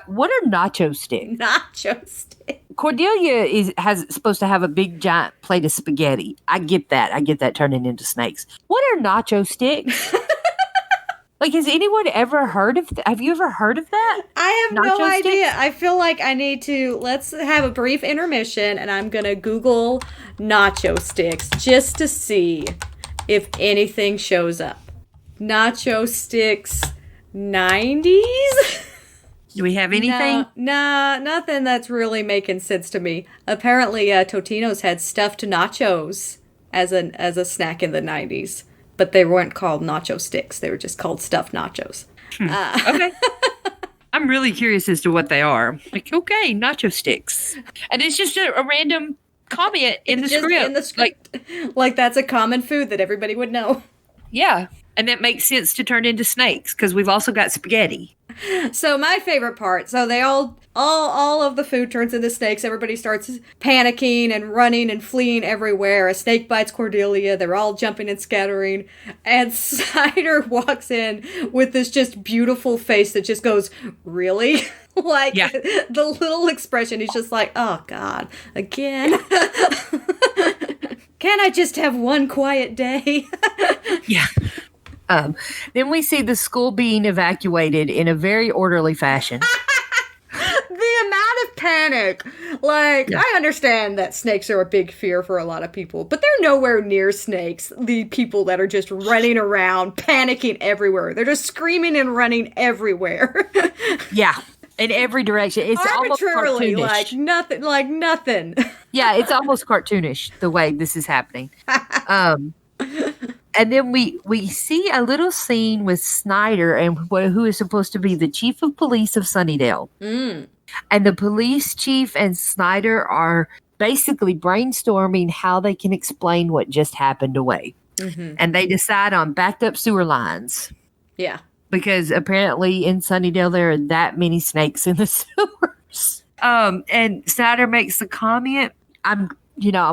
Speaker 3: what are nacho sticks?
Speaker 1: Nacho sticks.
Speaker 3: Cordelia has supposed to have a big giant plate of spaghetti. I get that turning into snakes. What are nacho sticks? Like, has anyone ever heard of have you ever heard of that?
Speaker 1: I have no idea. I feel like I need to, let's have a brief intermission and I'm going to Google nacho sticks just to see if anything shows up. Nacho sticks 90s?
Speaker 3: Do we have anything?
Speaker 1: No, nothing that's really making sense to me. Apparently, Totino's had stuffed nachos as a snack in the 90s. But they weren't called nacho sticks. They were just called stuffed nachos.
Speaker 3: Okay. I'm really curious as to what they are. Like, okay, nacho sticks. And it's just a random comment in the script.
Speaker 1: In the script. Like that's a common food that everybody would know.
Speaker 3: Yeah. And that makes sense to turn into snakes because we've also got spaghetti.
Speaker 1: So my favorite part, so they all of the food turns into snakes. Everybody starts panicking and running and fleeing everywhere. A snake bites Cordelia. They're all jumping and scattering. And Cider walks in with this just beautiful face that just goes, really? Like, the little expression, he's just like, oh, God, again? Can't I just have one quiet day?
Speaker 3: Yeah. Then we see the school being evacuated in a very orderly fashion.
Speaker 1: The amount of panic. Like, I understand that snakes are a big fear for a lot of people, but they're nowhere near snakes. The people that are just running around, panicking everywhere. They're just screaming and running everywhere.
Speaker 3: Yeah. In every direction. It's
Speaker 1: arbitrarily,
Speaker 3: almost cartoonish.
Speaker 1: like nothing.
Speaker 3: Yeah, it's almost cartoonish the way this is happening. And then we see a little scene with Snyder and who is supposed to be the chief of police of Sunnydale. And the police chief and Snyder are basically brainstorming how they can explain what just happened away. And they decide on backed up sewer lines.
Speaker 1: Yeah.
Speaker 3: Because apparently in Sunnydale there are that many snakes in the sewers. And Snyder makes the comment, I'm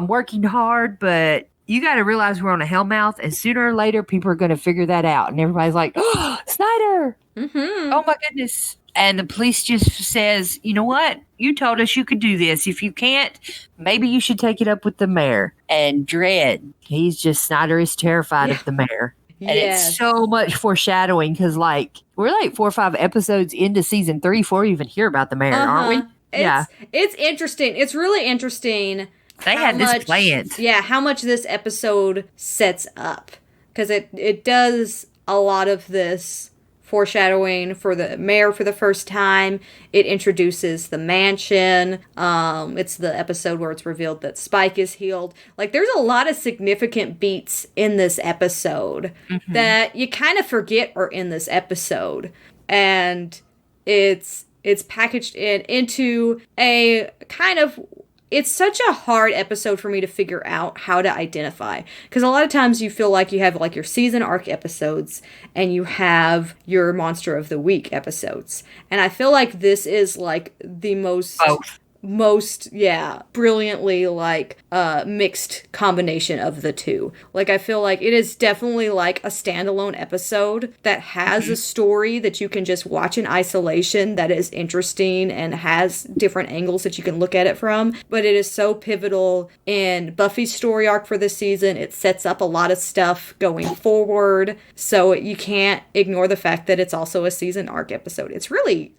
Speaker 3: working hard, but you got to realize we're on a hellmouth, and sooner or later people are going to figure that out. And everybody's like, oh, Snyder! Oh my goodness. And the police just says, you know what? You told us you could do this. If you can't, maybe you should take it up with the mayor. And Dredd, Snyder is terrified of the mayor. And it's so much foreshadowing because, we're 4 or 5 episodes into season 3 before we even hear about the mayor, aren't we?
Speaker 1: It's interesting. It's really interesting.
Speaker 3: They had this planned.
Speaker 1: Yeah, how much this episode sets up. Because it does a lot of this foreshadowing for the mayor for the first time. It introduces the mansion. It's the episode where it's revealed that Spike is healed. There's a lot of significant beats in this episode that you kind of forget are in this episode. And it's packaged into a kind of... It's such a hard episode for me to figure out how to identify. Because a lot of times you feel like you have your season arc episodes and you have your Monster of the Week episodes. And I feel like this is the most... brilliantly mixed combination of the two. I feel like it is definitely a standalone episode that has a story that you can just watch in isolation that is interesting and has different angles that you can look at it from. But it is so pivotal in Buffy's story arc for this season. It sets up a lot of stuff going forward. So you can't ignore the fact that it's also a season arc episode. It's really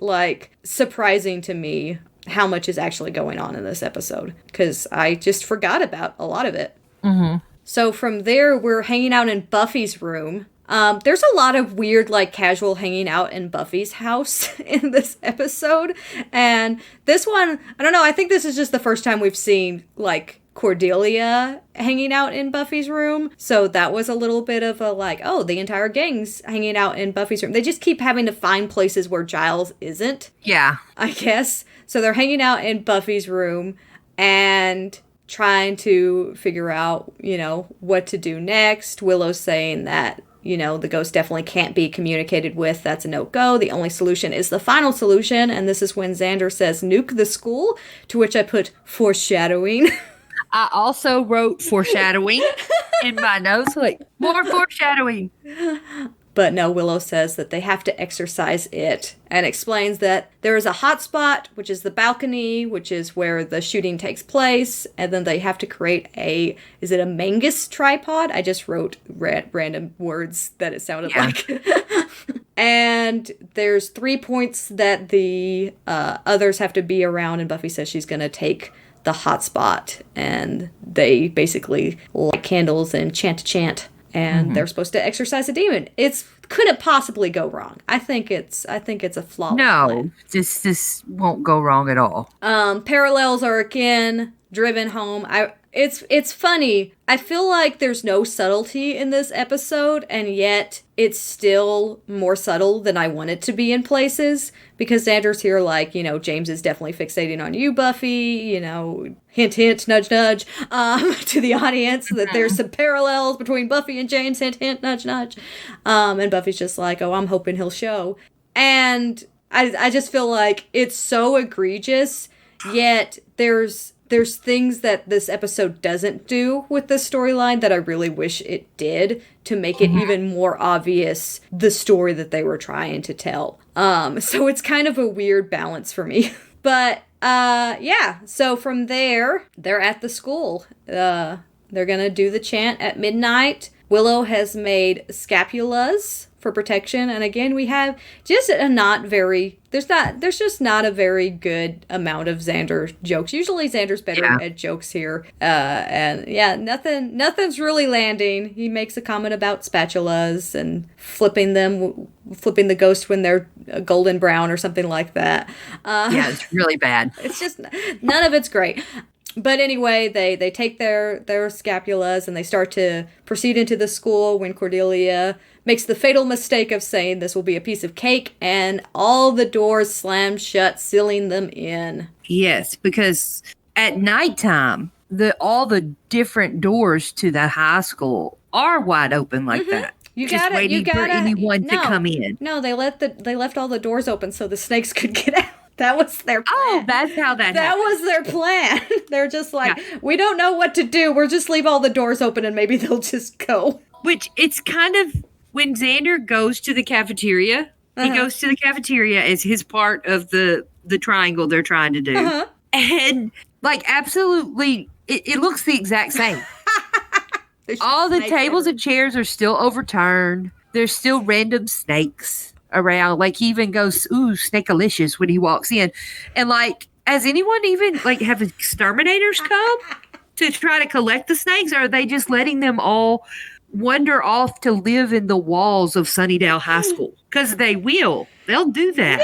Speaker 1: surprising to me how much is actually going on in this episode, because I just forgot about a lot of it. So from there, we're hanging out in Buffy's room. There's a lot of weird, casual hanging out in Buffy's house in this episode. And this one, I don't know, I think this is just the first time we've seen, Cordelia hanging out in Buffy's room. So that was a little bit of a the entire gang's hanging out in Buffy's room. They just keep having to find places where Giles isn't. Yeah. I guess. So they're hanging out in Buffy's room and trying to figure out, what to do next. Willow's saying that, the ghost definitely can't be communicated with. That's a no-go. The only solution is the final solution. And this is when Xander says, nuke the school, to which I put foreshadowing.
Speaker 3: I also wrote foreshadowing in my notes, more foreshadowing.
Speaker 1: But no, Willow says that they have to exercise it and explains that there is a hot spot, which is the balcony, which is where the shooting takes place. And then they have to create is it a Mangus tripod? I just wrote random words that it sounded like. And there's 3 points that the others have to be around. And Buffy says she's going to take the hot spot. And they basically light candles and chant a chant. And they're supposed to exorcise a demon. Couldn't possibly go wrong. I think it's a flawless plan.
Speaker 3: This won't go wrong at all.
Speaker 1: Parallels are again driven home. It's funny. I feel like there's no subtlety in this episode, and yet it's still more subtle than I want it to be in places. Because Xander's here James is definitely fixating on you, Buffy, hint, hint, nudge, nudge, to the audience that there's some parallels between Buffy and James, hint, hint, nudge, nudge. And Buffy's just I'm hoping he'll show. And I just feel like it's so egregious, yet there's things that this episode doesn't do with the storyline that I really wish it did to make it even more obvious the story that they were trying to tell. So it's kind of a weird balance for me. But, so from there, they're at the school. They're gonna do the chant at midnight. Willow has made scapulas for protection, and again we have just a not very there's just not a very good amount of Xander jokes. Usually Xander's better at jokes here, and yeah, nothing's really landing. He makes a comment about spatulas and flipping the ghost when they're golden brown or something like that.
Speaker 3: Yeah, it's really bad.
Speaker 1: It's just none of it's great. But anyway, they take their scapulas and they start to proceed into the school when Cordelia makes the fatal mistake of saying this will be a piece of cake, and all the doors slam shut, sealing them in.
Speaker 3: Yes, because at nighttime, all the different doors to the high school are wide open like that.
Speaker 1: You
Speaker 3: just waiting for anyone to come in.
Speaker 1: No, they left all the doors open so the snakes could get out. That was their plan.
Speaker 3: Oh, that's how that happened.
Speaker 1: That was their plan. They're just like, we don't know what to do. We'll just leave all the doors open and maybe they'll just go.
Speaker 3: Which, it's kind of, when Xander goes to the cafeteria, he goes to the cafeteria as his part of the triangle they're trying to do. And, like, absolutely, it looks the exact same. All the tables and chairs are still overturned. There's still random snakes around. Like, he even goes, ooh, snakealicious when he walks in. And, like, has anyone even, like, have exterminators come to try to collect the snakes? Or are they just letting them all wander off to live in the walls of Sunnydale High School? Because they'll do that.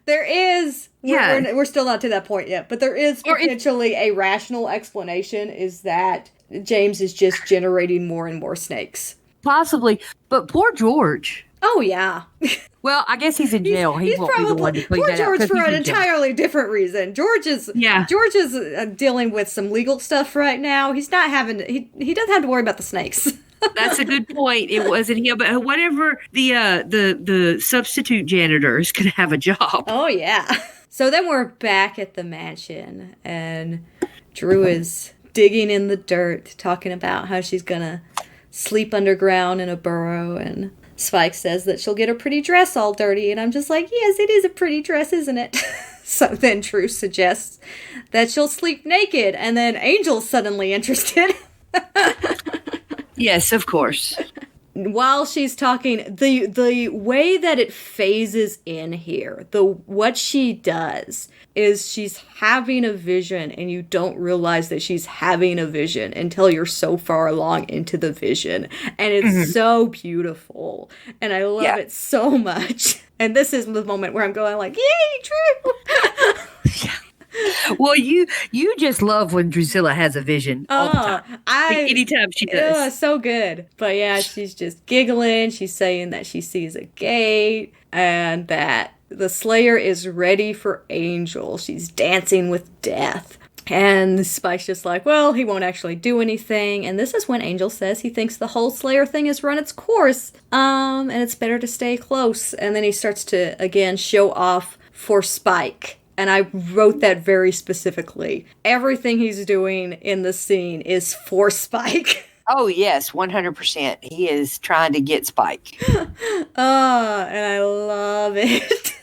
Speaker 1: There is, we're still not to that point yet, but there is potentially a rational explanation, is that James is just generating more and more snakes.
Speaker 3: Possibly, but poor George.
Speaker 1: Oh, yeah.
Speaker 3: Well, I guess he's in jail. He won't be the one to clean that up.
Speaker 1: Poor George for an entirely different reason. George is dealing with some legal stuff right now. He's not having he doesn't have to worry about the snakes.
Speaker 3: That's a good point. It wasn't him, but whatever, the substitute janitor is going to have a job.
Speaker 1: Oh, yeah. So then we're back at the mansion, and Drew is digging in the dirt, talking about how she's going to sleep underground in a burrow, and Spike says that she'll get her pretty dress all dirty, and I'm just like, yes, it is a pretty dress, isn't it? So then Drew suggests that she'll sleep naked, and then Angel's suddenly interested.
Speaker 3: Yes, of course.
Speaker 1: While she's talking, the way that it phases in here, what she does is she's having a vision, and you don't realize that she's having a vision until you're so far along into the vision. And it's so beautiful. And I love it so much. And this is the moment where I'm going like, yay, Drew!
Speaker 3: Well, you just love when Drusilla has a vision all the time. Anytime she does.
Speaker 1: So good. But yeah, she's just giggling. She's saying that she sees a gate and that the Slayer is ready for Angel. She's dancing with death. And Spike's just like, well, he won't actually do anything. And this is when Angel says he thinks the whole Slayer thing has run its course. And it's better to stay close. And then he starts to, again, show off for Spike. And I wrote that very specifically. Everything he's doing in the scene is for Spike.
Speaker 3: Oh, yes, 100%. He is trying to get Spike.
Speaker 1: And I love it.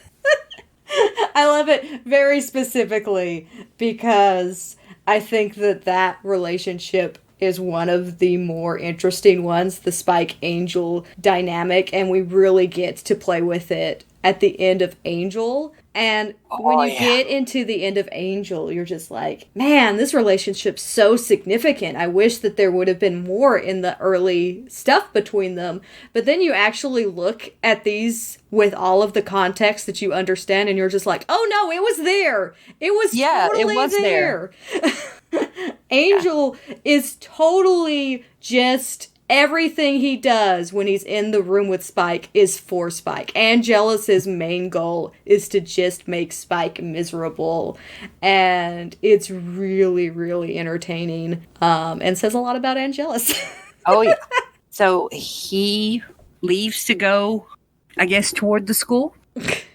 Speaker 1: I love it very specifically because I think that relationship is one of the more interesting ones, the Spike-Angel dynamic, and we really get to play with it at the end of Angel. And when you get into the end of Angel, you're just like, man, this relationship's so significant. I wish that there would have been more in the early stuff between them. But then you actually look at these with all of the context that you understand, and you're just like, oh no, it was there. It was totally
Speaker 3: it was there.
Speaker 1: Angel is totally just... Everything he does when he's in the room with Spike is for Spike. Angelus's main goal is to just make Spike miserable. And it's really, really entertaining. And says a lot about Angelus.
Speaker 3: Oh, yeah. So he leaves to go, I guess, toward the school.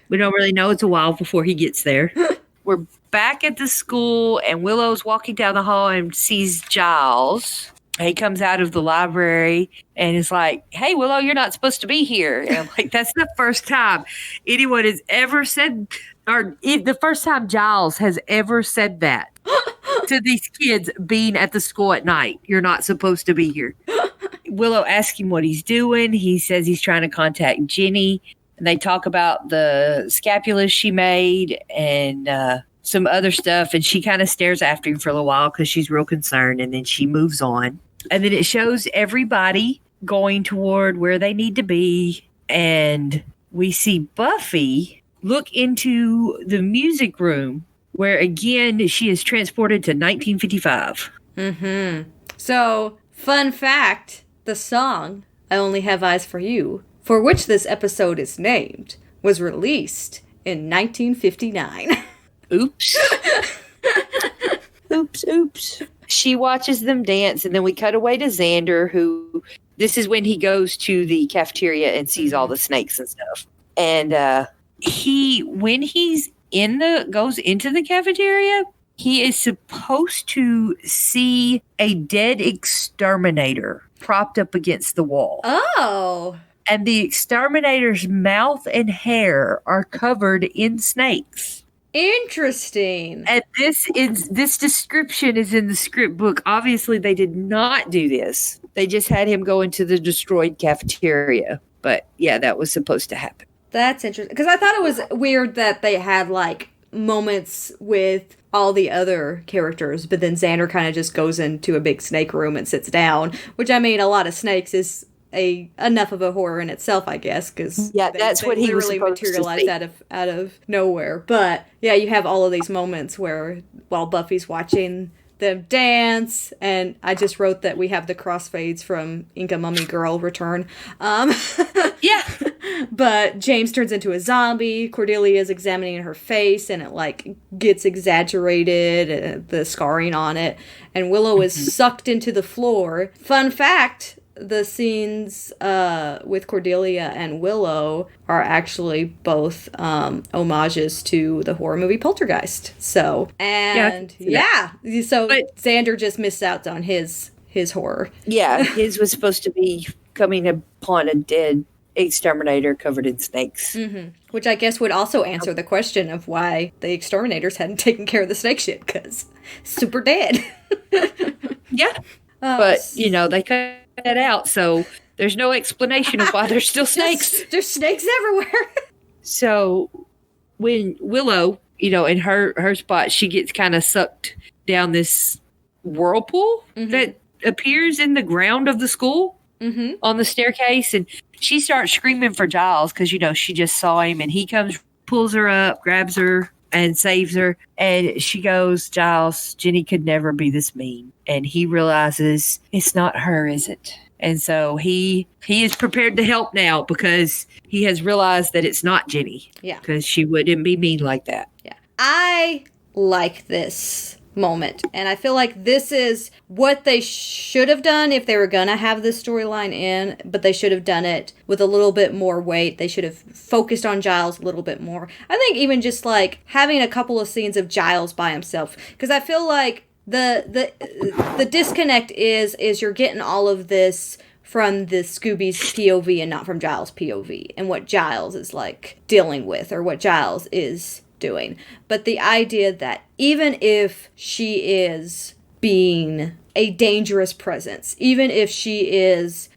Speaker 3: We don't really know. It's a while before he gets there. We're back at the school, and Willow's walking down the hall and sees Giles. He comes out of the library and is like, hey, Willow, you're not supposed to be here. And I'm like, that's the first time anyone has ever said, or the first time Giles has ever said that to these kids being at the school at night. You're not supposed to be here. Willow asks him what he's doing. He says he's trying to contact Jenny. And they talk about the scapula she made and some other stuff. And she kind of stares after him for a little while because she's real concerned. And then she moves on. And then it shows everybody going toward where they need to be. And we see Buffy look into the music room where, again, she is transported to 1955.
Speaker 1: Mm-hmm. So, fun fact, the song, I Only Have Eyes for You, for which this episode is named, was released in 1959.
Speaker 3: Oops. Oops. She watches them dance, and then we cut away to Xander, who, this is when he goes to the cafeteria and sees all the snakes and stuff. And when he's goes into the cafeteria, he is supposed to see a dead exterminator propped up against the wall.
Speaker 1: Oh.
Speaker 3: And the exterminator's mouth and hair are covered in snakes.
Speaker 1: Interesting.
Speaker 3: And this description is in the script book. Obviously, they did not do this. They just had him go into the destroyed cafeteria. But yeah, that was supposed to happen.
Speaker 1: That's interesting. Because I thought it was weird that they had like moments with all the other characters, but then Xander kind of just goes into a big snake room and sits down, which, I mean, a lot of snakes is enough of a horror in itself, I guess, because
Speaker 3: that's what he was supposed to
Speaker 1: materialized out of nowhere. But yeah, you have all of these moments where while Buffy's watching them dance, and I just wrote that we have the crossfades from Inca Mummy Girl return.
Speaker 3: Yeah.
Speaker 1: But James turns into a zombie. Cordelia is examining her face, and it like gets exaggerated, the scarring on it. And Willow is sucked into the floor. Fun fact, the scenes with Cordelia and Willow are actually both homages to the horror movie Poltergeist. So, and so but Xander just missed out on his horror.
Speaker 3: Yeah, his was supposed to be coming upon a dead exterminator covered in snakes.
Speaker 1: Mm-hmm. Which I guess would also answer the question of why the exterminators hadn't taken care of the snake shit, because super dead.
Speaker 3: Yeah. But, they cut that out, so there's no explanation of why there's still snakes.
Speaker 1: There's snakes everywhere.
Speaker 3: So when Willow, in her spot, she gets kind of sucked down this whirlpool that appears in the ground of the school on the staircase, and she starts screaming for Giles because, she just saw him, and he comes, pulls her up, grabs her, and saves her. And she goes, Giles, Jenny could never be this mean. And he realizes it's not her, is it? And so he is prepared to help now because he has realized that it's not Jenny.
Speaker 1: Yeah.
Speaker 3: Because she wouldn't be mean like that.
Speaker 1: Yeah. I like this moment. And I feel like this is what they should have done if they were going to have this storyline in, but they should have done it with a little bit more weight. They should have focused on Giles a little bit more. I think even just like having a couple of scenes of Giles by himself, because I feel like the disconnect is you're getting all of this from the Scooby's POV and not from Giles' POV and what Giles is like dealing with or what Giles is doing. But the idea that even if she is being a dangerous presence, even if she is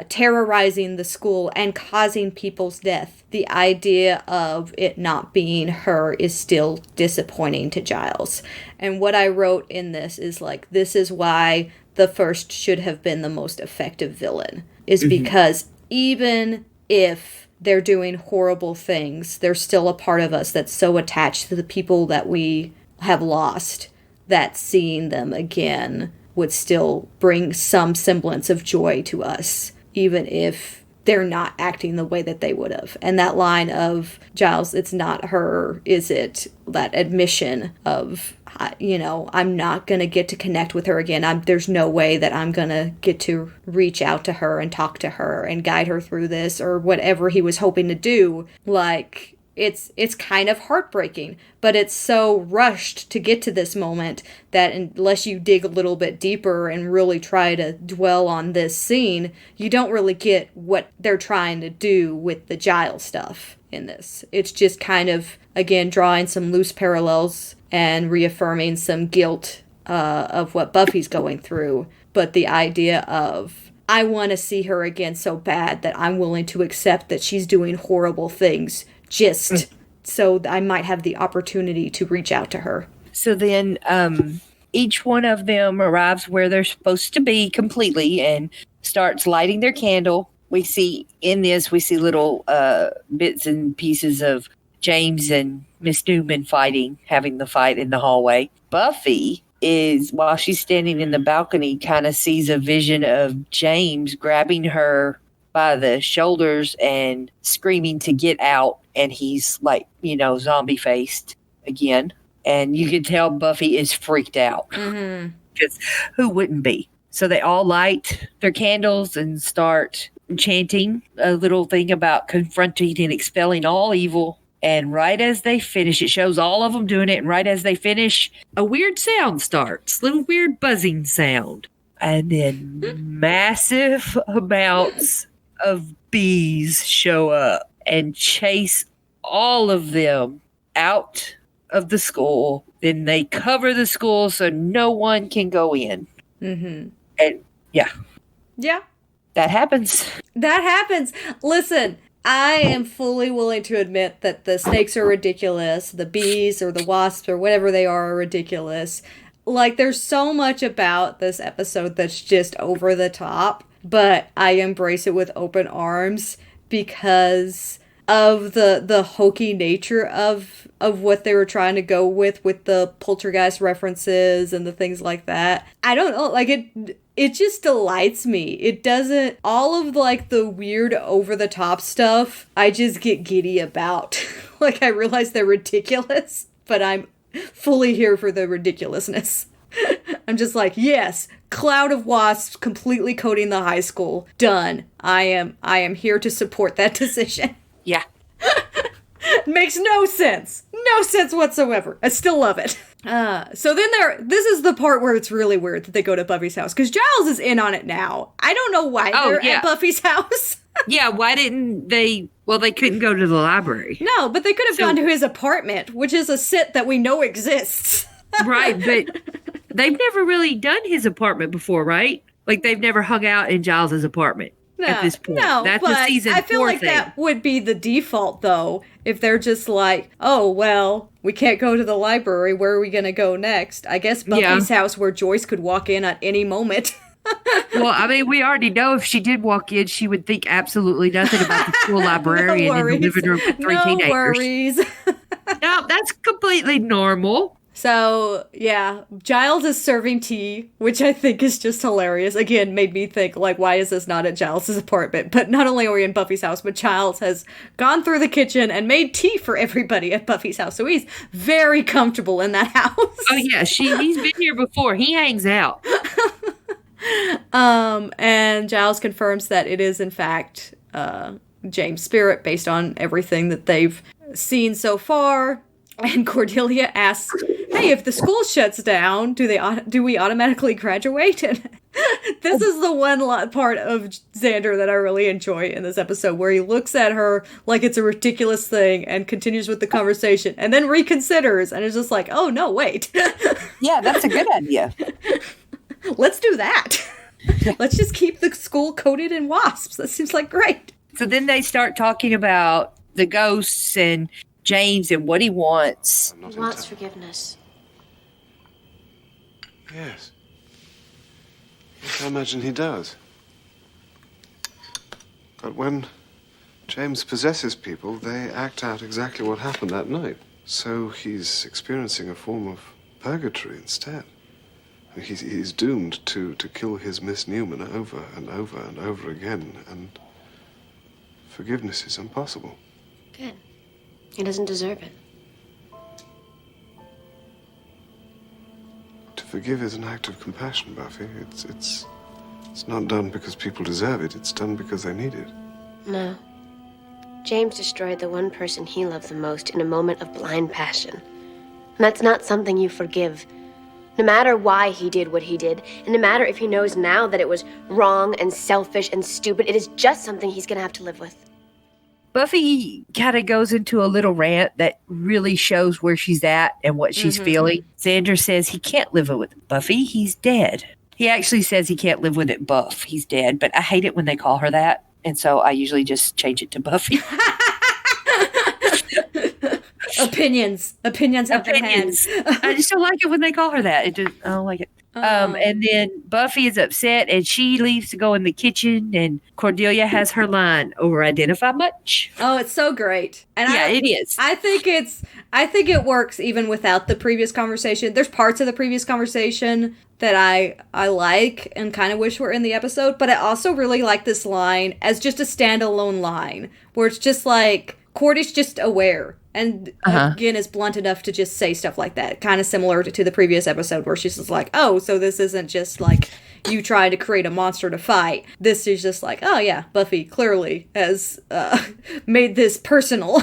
Speaker 1: terrorizing the school and causing people's death, the idea of it not being her is still disappointing to Giles. And what I wrote in this is like, this is why the first should have been the most effective villain, is because even if they're doing horrible things, there's still a part of us that's so attached to the people that we have lost that seeing them again would still bring some semblance of joy to us, even if they're not acting the way that they would have. And that line of, Giles, it's not her, is it? That admission of, I'm not going to get to connect with her again. There's no way that I'm going to get to reach out to her and talk to her and guide her through this or whatever he was hoping to do. Like, it's kind of heartbreaking, but it's so rushed to get to this moment that unless you dig a little bit deeper and really try to dwell on this scene, you don't really get what they're trying to do with the Giles stuff in this. It's just kind of, again, drawing some loose parallels and reaffirming some guilt of what Buffy's going through, but the idea of I want to see her again so bad that I'm willing to accept that she's doing horrible things just so I might have the opportunity to reach out to her.
Speaker 3: So then each one of them arrives where they're supposed to be completely and starts lighting their candle. We see little bits and pieces of James and Miss Newman having the fight in the hallway. Buffy while she's standing in the balcony, kind of sees a vision of James grabbing her by the shoulders and screaming to get out. And he's like, zombie faced again. And you can tell Buffy is freaked out. Because who wouldn't be? So they all light their candles and start chanting a little thing about confronting and expelling all evil. And right as they finish, it shows all of them doing it. And right as they finish, a weird sound starts, little weird buzzing sound. And then massive amounts of bees show up and chase all of them out of the school. Then they cover the school so no one can go in. And yeah. That happens.
Speaker 1: Listen, I am fully willing to admit that the snakes are ridiculous. The bees or the wasps or whatever they are ridiculous. Like, there's so much about this episode that's just over the top, but I embrace it with open arms because of the hokey nature of what they were trying to go with the poltergeist references and the things like that. I don't know, like it just delights me. It doesn't, all of like the weird over the top stuff, I just get giddy about. Like, I realize they're ridiculous, but I'm fully here for the ridiculousness. I'm just like, yes, cloud of wasps completely coating the high school. Done. I am here to support that decision.
Speaker 3: Yeah.
Speaker 1: Makes no sense. No sense whatsoever. I still love it. So then this is the part where it's really weird that they go to Buffy's house, because Giles is in on it now. I don't know why they're at Buffy's house.
Speaker 3: Yeah, why didn't they? Well, they couldn't go to the library.
Speaker 1: No, but they could have gone to his apartment, which is a sit that we know exists.
Speaker 3: Right, but they've never really done his apartment before, right? Like, they've never hung out in Giles's apartment. At this point.
Speaker 1: No,
Speaker 3: that's
Speaker 1: but
Speaker 3: a season 4
Speaker 1: I feel like
Speaker 3: thing.
Speaker 1: that would be the default, though, if they're just like, oh, well, we can't go to the library. Where are we going to go next? I guess Buffy's house, where Joyce could walk in at any moment.
Speaker 3: Well, I mean, we already know if she did walk in, she would think absolutely nothing about the school librarian in the living room with 3 teenagers.
Speaker 1: No worries.
Speaker 3: No, that's completely normal.
Speaker 1: So, yeah, Giles is serving tea, which I think is just hilarious. Again, made me think, like, why is this not at Giles' apartment? But not only are we in Buffy's house, but Giles has gone through the kitchen and made tea for everybody at Buffy's house. So he's very comfortable in that house.
Speaker 3: Oh, yeah, he's been here before. He hangs out.
Speaker 1: And Giles confirms that it is, in fact, James' spirit based on everything that they've seen so far. And Cordelia asks, hey, if the school shuts down, do we automatically graduate? And this is the one part of Xander that I really enjoy in this episode, where he looks at her like it's a ridiculous thing and continues with the conversation and then reconsiders and is just like, oh, no, wait.
Speaker 3: Yeah, that's a good idea.
Speaker 1: Let's do that. Let's just keep the school coated in wasps. That seems like great.
Speaker 3: So then they start talking about the ghosts and James and what he wants.
Speaker 2: He wants forgiveness.
Speaker 5: Yes. Yes, I imagine he does. But when James possesses people, they act out exactly what happened that night. So he's experiencing a form of purgatory instead. He's doomed to kill his Miss Newman over and over and over again, and forgiveness is impossible.
Speaker 2: Good. He doesn't deserve it.
Speaker 5: To forgive is an act of compassion, Buffy. It's not done because people deserve it. It's done because they need it.
Speaker 2: No. James destroyed the one person he loved the most in a moment of blind passion. And that's not something you forgive. No matter why he did what he did, and no matter if he knows now that it was wrong and selfish and stupid, it is just something he's gonna have to live with.
Speaker 3: Buffy kind of goes into a little rant that really shows where she's at and what she's feeling. Xander says he can't live with Buffy. He's dead. He actually says he can't live with it, Buff. He's dead, but I hate it when they call her that. And so I usually just change it to Buffy.
Speaker 1: Opinions have been had.
Speaker 3: I just don't like it when they call her that. I don't like it. And then Buffy is upset and she leaves to go in the kitchen, and Cordelia has her line, over-identify much.
Speaker 1: Oh, it's so great. And
Speaker 3: yeah, it is.
Speaker 1: I think it works even without the previous conversation. There's parts of the previous conversation that I like and kind of wish were in the episode, but I also really like this line as just a standalone line where it's just like Cordy's just aware and again is blunt enough to just say stuff like that. Kind of similar to the previous episode where she's just like, oh, so this isn't just like you trying to create a monster to fight. This is just like, oh yeah, Buffy clearly has made this personal.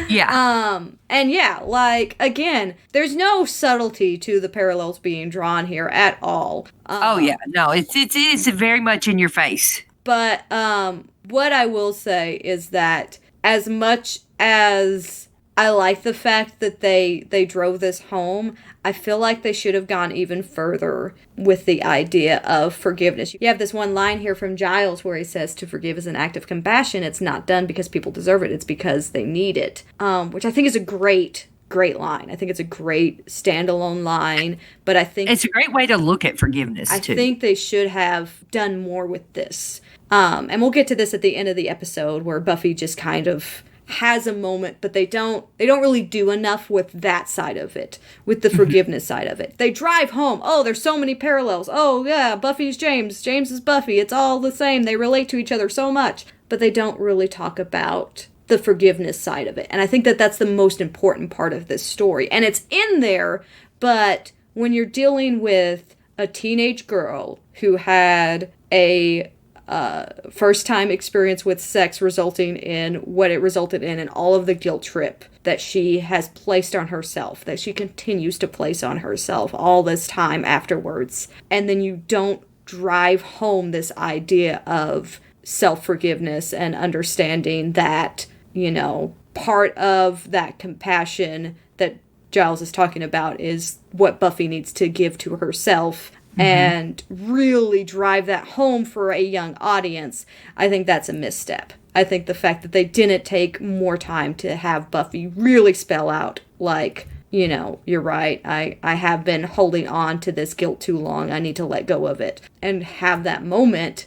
Speaker 3: Yeah.
Speaker 1: And yeah, like, again, there's no subtlety to the parallels being drawn here at all.
Speaker 3: Oh yeah, no, it's very much in your face.
Speaker 1: But what I will say is that as much as I like the fact that they drove this home, I feel like they should have gone even further with the idea of forgiveness. You have this one line here from Giles where he says, to forgive is an act of compassion. It's not done because people deserve it. It's because they need it. Which I think is a great line. I think it's a great standalone line, but I think
Speaker 3: it's a great way to look at forgiveness,
Speaker 1: I
Speaker 3: too.
Speaker 1: think they should have done more with this. And we'll get to this at the end of the episode where Buffy just kind of has a moment, but they don't really do enough with that side of it, with the forgiveness side of it. They drive home. Oh, there's so many parallels. Oh, yeah, Buffy's James. James is Buffy. It's all the same. They relate to each other so much. But they don't really talk about the forgiveness side of it. And I think that that's the most important part of this story. And it's in there, but when you're dealing with a teenage girl who had a first-time experience with sex resulting in what it resulted in and all of the guilt trip that she has placed on herself, that she continues to place on herself all this time afterwards. And then you don't drive home this idea of self-forgiveness and understanding that, you know, part of that compassion that Giles is talking about is what Buffy needs to give to herself. And really drive that home for a young audience, I think that's a misstep. I think the fact that they didn't take more time to have Buffy really spell out, like, you know, you're right, I have been holding on to this guilt too long, I need to let go of it. And have that moment,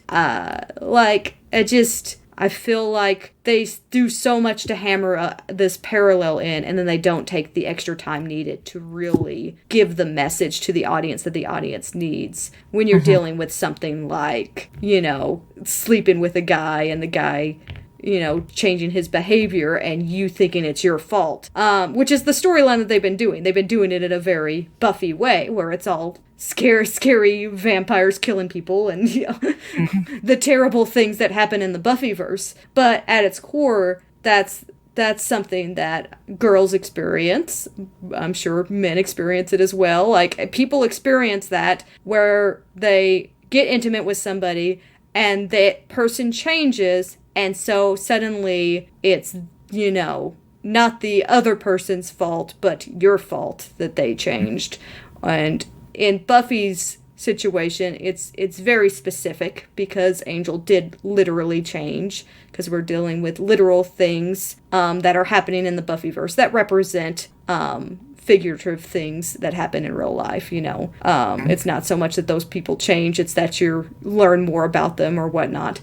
Speaker 1: I feel like they do so much to hammer this parallel in, and then they don't take the extra time needed to really give the message to the audience that the audience needs when you're dealing with something like, you know, sleeping with a guy and the guy, you know, changing his behavior and you thinking it's your fault, which is the storyline that they've been doing. They've been doing it in a very Buffy way where it's all scary vampires killing people and, you know, the terrible things that happen in the Buffyverse. But at its core, that's something that girls experience. I'm sure men experience it as well. Like, people experience that where they get intimate with somebody and that person changes, and so suddenly it's, you know, not the other person's fault, but your fault that they changed. And in Buffy's situation, it's very specific because Angel did literally change, because we're dealing with literal things that are happening in the Buffyverse that represent figurative things that happen in real life, you know. It's not so much that those people change, it's that you learn more about them or whatnot.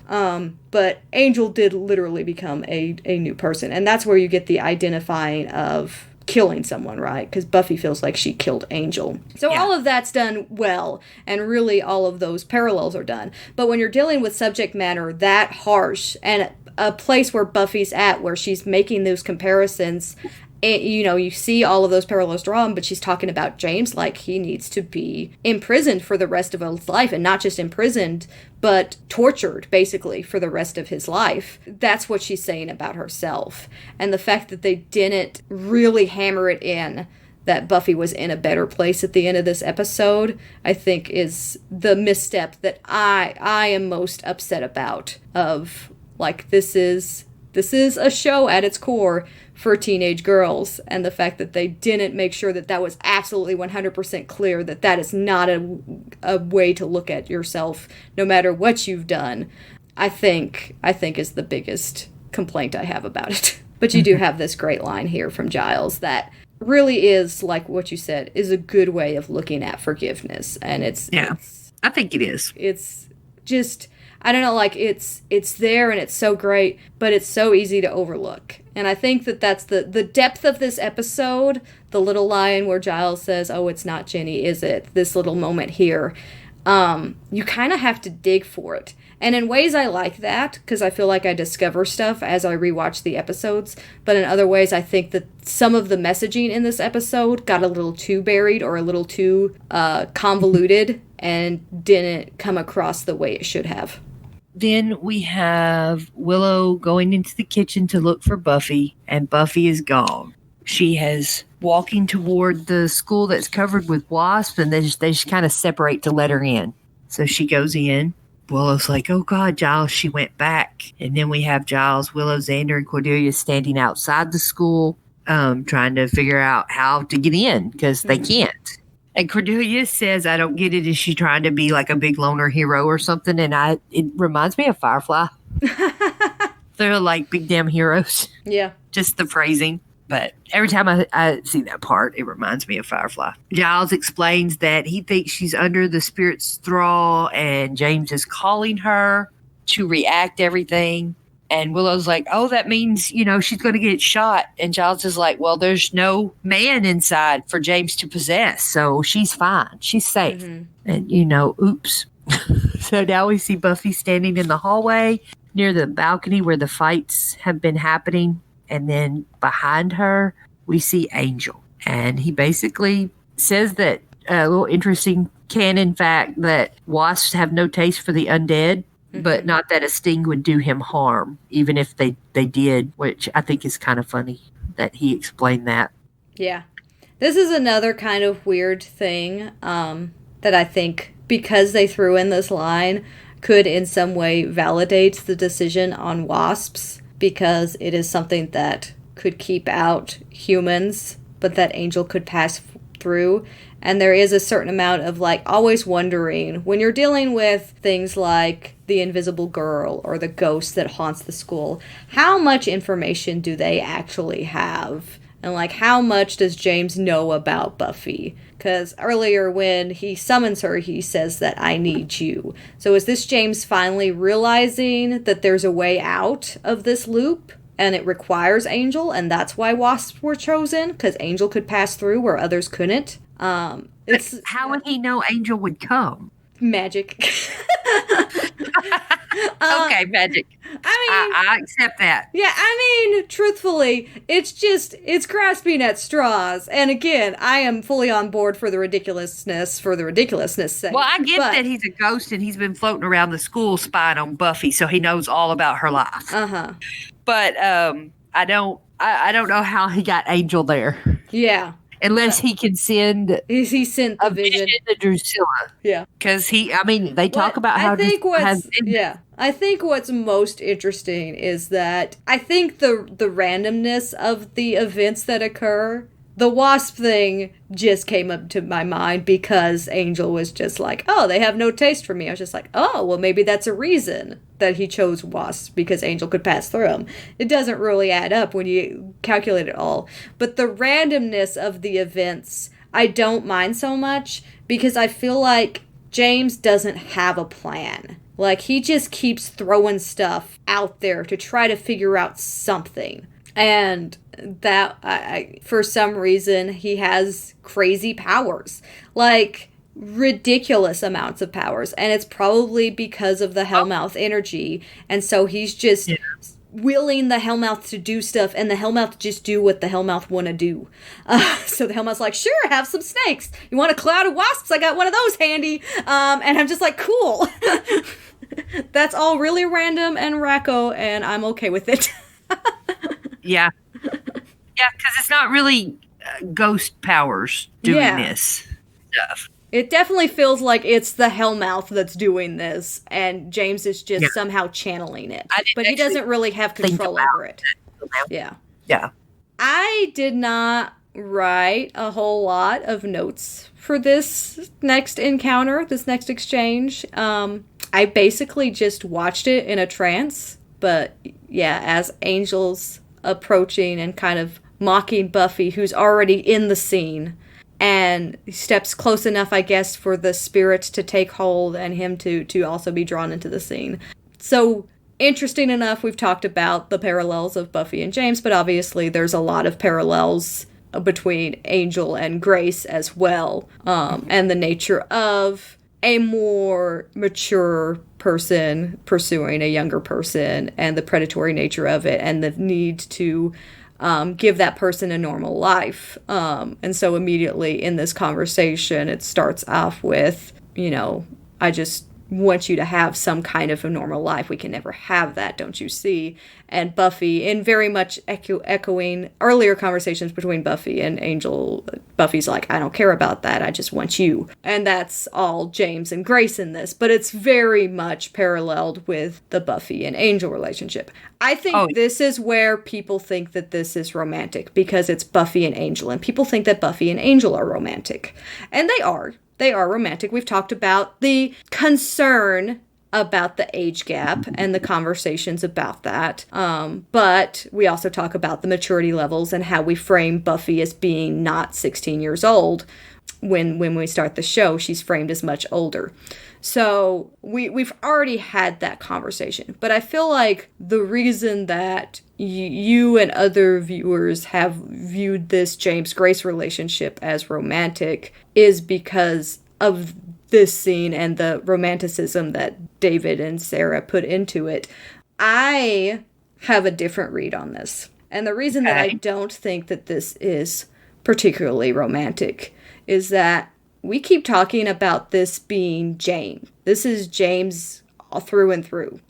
Speaker 1: But Angel did literally become a new person, and that's where you get the identifying of killing someone, right? Because Buffy feels like she killed Angel. So all of that's done well, and really all of those parallels are done. But when you're dealing with subject matter that harsh, and a place where Buffy's at, where she's making those comparisons, you know, you see all of those parallels drawn, but she's talking about James like he needs to be imprisoned for the rest of his life, and not just imprisoned, but tortured, basically, for the rest of his life. That's what she's saying about herself. And the fact that they didn't really hammer it in that Buffy was in a better place at the end of this episode, I think is the misstep that I am most upset about. Of, like, this is this is a show at its core for teenage girls, and the fact that they didn't make sure that that was absolutely 100% clear, that that is not a way to look at yourself no matter what you've done, I think is the biggest complaint I have about it. But you do have this great line here from Giles that really is, like what you said, is a good way of looking at forgiveness. And
Speaker 3: I think it is.
Speaker 1: It's just, I don't know, like it's there and it's so great, but it's so easy to overlook. And I think that that's the depth of this episode, the little line where Giles says, "Oh, it's not Jenny, is it?" This little moment here. You kind of have to dig for it. And in ways I like that, because I feel like I discover stuff as I rewatch the episodes. But in other ways, I think that some of the messaging in this episode got a little too buried or a little too convoluted and didn't come across the way it should have.
Speaker 3: Then we have Willow going into the kitchen to look for Buffy, and Buffy is gone. She has walking toward the school that's covered with wasps, and they just kind of separate to let her in. So she goes in. Willow's like, "Oh God, Giles, she went back." And then we have Giles, Willow, Xander, and Cordelia standing outside the school, trying to figure out how to get in because they can't. And Cordelia says, "I don't get it. Is she trying to be like a big loner hero or something?" And it reminds me of Firefly. They're like big damn heroes.
Speaker 1: Yeah.
Speaker 3: Just the phrasing. But every time I see that part, it reminds me of Firefly. Giles explains that he thinks she's under the spirit's thrall, and James is calling her to react everything. And Willow's like, "Oh, that means, she's going to get shot." And Giles is like, "Well, there's no man inside for James to possess, so she's fine. She's safe." Mm-hmm. And, oops. So now we see Buffy standing in the hallway near the balcony where the fights have been happening. And then behind her, we see Angel. And he basically says that a little interesting canon fact that wasps have no taste for the undead, but not that a sting would do him harm, even if they did, which I think is kind of funny that he explained that.
Speaker 1: Yeah. This is another kind of weird thing that I think, because they threw in this line, could in some way validate the decision on wasps, because it is something that could keep out humans, but that Angel could pass through. And there is a certain amount of always wondering when you're dealing with things like the invisible girl or the ghost that haunts the school, how much information do they actually have? And how much does James know about Buffy? Because earlier when he summons her, he says that "I need you." So is this James finally realizing that there's a way out of this loop and it requires Angel, and that's why wasps were chosen? Because Angel could pass through where others couldn't.
Speaker 3: How would he know Angel would come?
Speaker 1: Magic.
Speaker 3: Okay, magic. I accept that.
Speaker 1: Yeah, truthfully, it's grasping at straws. And again, I am fully on board for the ridiculousn's sake.
Speaker 3: Well, I get that he's a ghost and he's been floating around the school spying on Buffy, so he knows all about her life.
Speaker 1: Uh-huh.
Speaker 3: But I don't know how he got Angel there.
Speaker 1: Yeah.
Speaker 3: Unless he can send
Speaker 1: he sent the vision
Speaker 3: to Drusilla.
Speaker 1: Yeah.
Speaker 3: Because they talk about how
Speaker 1: I think what's most interesting is that I think the randomness of the events that occur, the wasp thing just came up to my mind because Angel was just like, "Oh, they have no taste for me." I was just like, "Oh, well, maybe that's a reason that he chose wasps, because Angel could pass through them." It doesn't really add up when you calculate it all. But the randomness of the events, I don't mind so much, because I feel like James doesn't have a plan. He just keeps throwing stuff out there to try to figure out something. And that, for some reason, he has crazy powers. Ridiculous amounts of powers. And it's probably because of the Hellmouth energy. And so he's just willing the Hellmouth to do stuff, and the Hellmouth just do what the Hellmouth want to do. So the Hellmouth's like, "Sure, have some snakes. You want a cloud of wasps? I got one of those handy." And I'm just like, cool. That's all really random and racco, and I'm okay with it.
Speaker 3: Yeah. Yeah, because it's not really ghost powers doing this stuff.
Speaker 1: It definitely feels like it's the Hellmouth that's doing this, and James is just somehow channeling it. But he doesn't really have control over it. Yeah.
Speaker 3: Yeah.
Speaker 1: I did not write a whole lot of notes for this next encounter, this next exchange. I basically just watched it in a trance. But yeah, as Angel's approaching and kind of mocking Buffy, who's already in the scene, and steps close enough, I guess, for the spirit to take hold and him to also be drawn into the scene. So, interesting enough, we've talked about the parallels of Buffy and James, but obviously there's a lot of parallels between Angel and Grace as well, and the nature of a more mature person pursuing a younger person, and the predatory nature of it, and the need to give that person a normal life. And so immediately in this conversation, it starts off with, I just want you to have some kind of a normal life. We can never have that, don't you see? And Buffy, in very much echoing earlier conversations between Buffy and Angel, Buffy's like, I don't care about that, I just want you. And that's all James and Grace in this, but it's very much paralleled with the Buffy and Angel relationship. I think this is where people think that this is romantic, because it's Buffy and Angel, and people think that Buffy and Angel are romantic. And they are. They are romantic. We've talked about the concern about the age gap and the conversations about that. But we also talk about the maturity levels and how we frame Buffy as being not 16 years old. When we start the show, she's framed as much older. So we've already had that conversation. But I feel like the reason that you and other viewers have viewed this James-Grace relationship as romantic is because of this scene and the romanticism that David and Sarah put into it. I have a different read on this. And the reason that I don't think that this is particularly romantic is that we keep talking about this being James. This is James all through and through.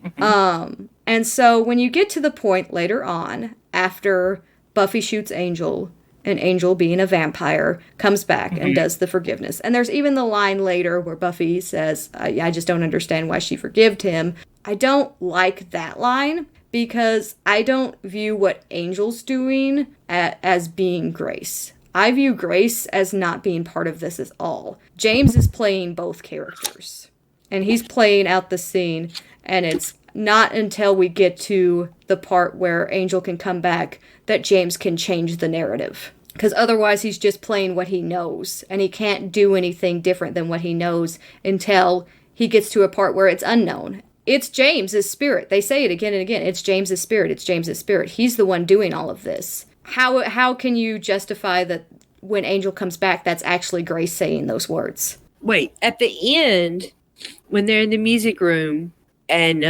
Speaker 1: And so when you get to the point later on, after Buffy shoots Angel, and Angel, being a vampire, comes back and does the forgiveness. And there's even the line later where Buffy says, I just don't understand why she forgived him. I don't like that line, because I don't view what Angel's doing as being Grace. I view Grace as not being part of this at all. James is playing both characters. And he's playing out the scene, and it's not until we get to the part where Angel can come back that James can change the narrative. Because otherwise he's just playing what he knows, and he can't do anything different than what he knows until he gets to a part where it's unknown. It's James's spirit. They say it again and again. It's James's spirit. It's James's spirit. He's the one doing all of this. How can you justify that when Angel comes back, that's actually Grace saying those words?
Speaker 3: Wait, at the end, when they're in the music room and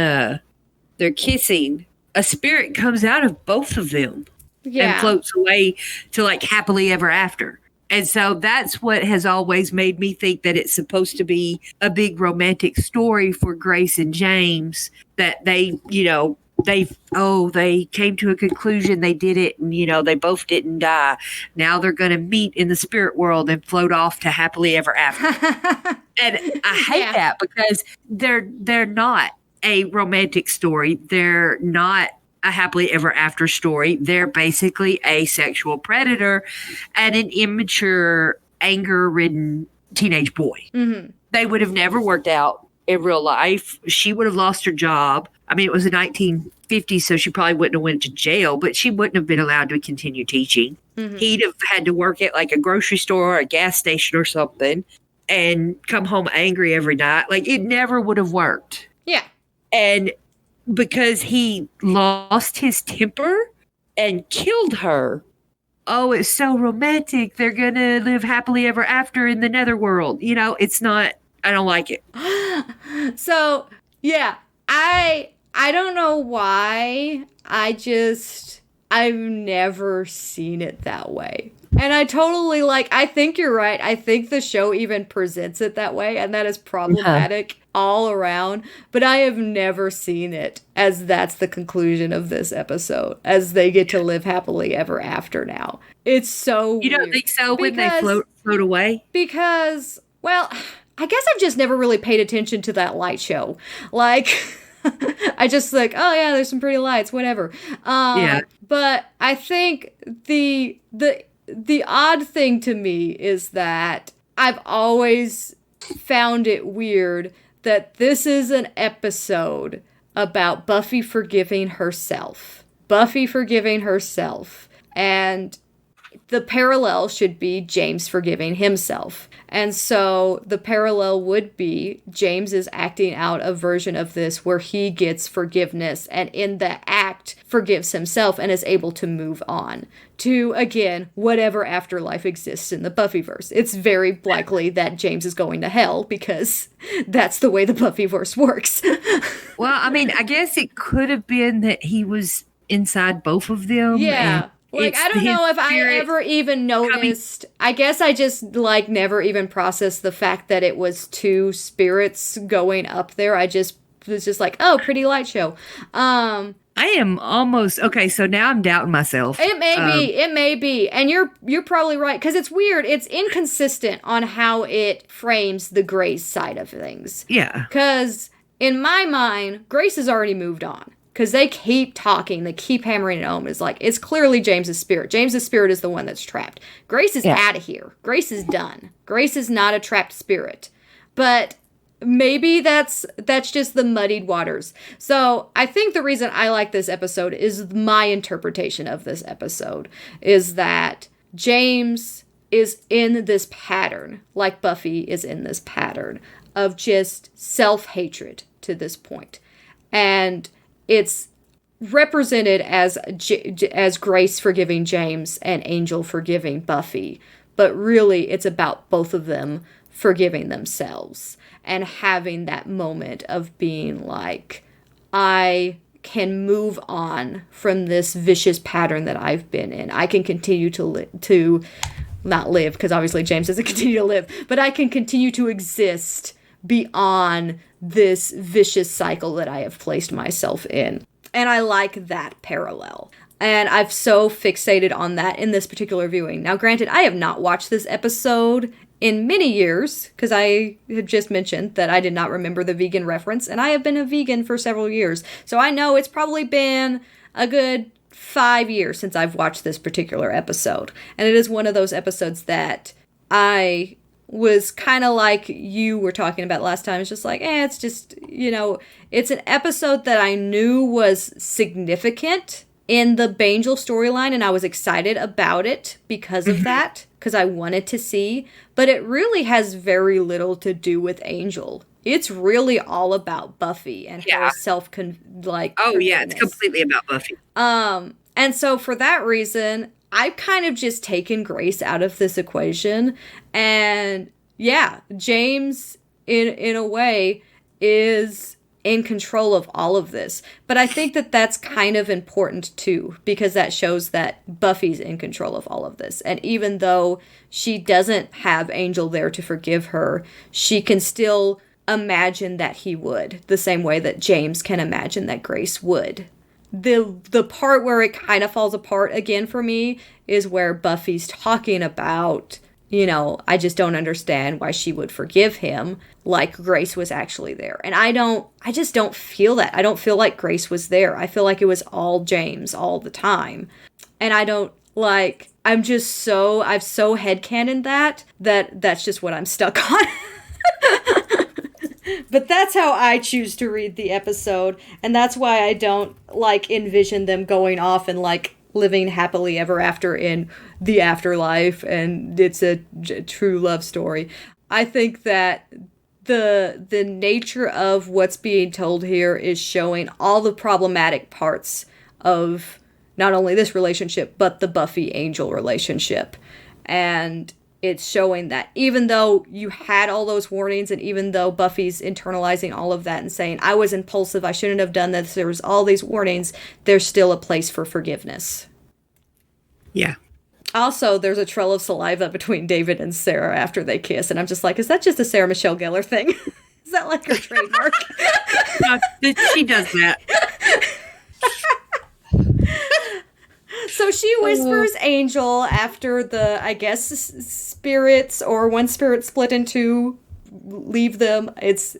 Speaker 3: they're kissing, a spirit comes out of both of them and floats away to like happily ever after. And so that's what has always made me think that it's supposed to be a big romantic story for Grace and James, that they, they came to a conclusion, they did it, and, they both didn't die. Now they're going to meet in the spirit world and float off to happily ever after. And I hate that, because they're not a romantic story. They're not a happily ever after story. They're basically a sexual predator and an immature, anger-ridden teenage boy. Mm-hmm. They would have never worked out in real life. She would have lost her job. I mean, it was the 1950s, so she probably wouldn't have went to jail, but she wouldn't have been allowed to continue teaching. Mm-hmm. He'd have had to work at like a grocery store or a gas station or something and come home angry every night. Like, it never would have worked.
Speaker 1: Yeah.
Speaker 3: And because he lost his temper and killed her, oh, it's so romantic. They're going to live happily ever after in the netherworld. It's not, I don't like it.
Speaker 1: So, yeah, I don't know why. I've never seen it that way. And I totally I think you're right. I think the show even presents it that way, and that is problematic all around. But I have never seen it as that's the conclusion of this episode, as they get to live happily ever after now. It's so
Speaker 3: You don't
Speaker 1: weird.
Speaker 3: think so when they float away?
Speaker 1: Because Well, I guess I've just never really paid attention to that light show. Like, I just like, oh yeah, there's some pretty lights, whatever.
Speaker 3: Yeah.
Speaker 1: But I think the odd thing to me is that I've always found it weird that this is an episode about Buffy forgiving herself. Buffy forgiving herself. And the parallel should be James forgiving himself. And so the parallel would be James is acting out a version of this where he gets forgiveness and in the act forgives himself and is able to move on to, again, whatever afterlife exists in the Buffyverse. It's very likely that James is going to hell because that's the way the Buffyverse works.
Speaker 3: Well, I mean, I guess it could have been that he was inside both of them.
Speaker 1: Yeah. Like, I don't know if I ever even noticed. I guess I just, like, never even processed the fact that it was two spirits going up there. I just was just like, oh, pretty light show.
Speaker 3: I am almost, okay, so now I'm doubting myself.
Speaker 1: It may be. And you're probably right, because it's weird. It's inconsistent on how it frames the Grace side of things.
Speaker 3: Yeah.
Speaker 1: Because, in my mind, Grace has already moved on. Because they keep talking, they keep hammering it home. It's like, it's clearly James's spirit. James's spirit is the one that's trapped. Grace is out of here. Grace is done. Grace is not a trapped spirit. But maybe that's just the muddied waters. So I think the reason I like this episode is my interpretation of this episode is that James is in this pattern, like Buffy is in this pattern, of just self-hatred to this point. And it's represented as Grace forgiving James and Angel forgiving Buffy. But really, it's about both of them forgiving themselves and having that moment of being like, I can move on from this vicious pattern that I've been in. I can continue to not live, because obviously James doesn't continue to live, but I can continue to exist beyond this vicious cycle that I have placed myself in. And I like that parallel. And I've so fixated on that in this particular viewing. Now, granted, I have not watched this episode in many years, because I had just mentioned that I did not remember the vegan reference, and I have been a vegan for several years. So I know it's probably been a good 5 years since I've watched this particular episode. And it is one of those episodes that I was kind of like you were talking about last time. It's just like, it's just, it's an episode that I knew was significant in the Bangel storyline, and I was excited about it because of that, because I wanted to see, but it really has very little to do with Angel. It's really all about Buffy and her
Speaker 3: oh yeah, it's completely about Buffy.
Speaker 1: And so for that reason, I've kind of just taken Grace out of this equation. And yeah, James, in a way, is in control of all of this. But I think that that's kind of important too, because that shows that Buffy's in control of all of this. And even though she doesn't have Angel there to forgive her, she can still imagine that he would, the same way that James can imagine that Grace would. The part where it kind of falls apart again for me is where Buffy's talking about, I just don't understand why she would forgive him, like Grace was actually there. And I just don't feel that. I don't feel like Grace was there. I feel like it was all James all the time. And I've so headcanoned that's just what I'm stuck on. But that's how I choose to read the episode, and that's why I don't, envision them going off and, living happily ever after in the afterlife, and it's a true love story. I think that the nature of what's being told here is showing all the problematic parts of not only this relationship, but the Buffy-Angel relationship. And it's showing that even though you had all those warnings, and even though Buffy's internalizing all of that and saying, I was impulsive, I shouldn't have done this, there was all these warnings, there's still a place for forgiveness.
Speaker 3: Yeah.
Speaker 1: Also, there's a trail of saliva between David and Sarah after they kiss, and I'm just like, is that just a Sarah Michelle Gellar thing? Is that like her trademark?
Speaker 3: She does that.
Speaker 1: So she whispers Angel after the, I guess, spirits or one spirit split in two, leave them. It's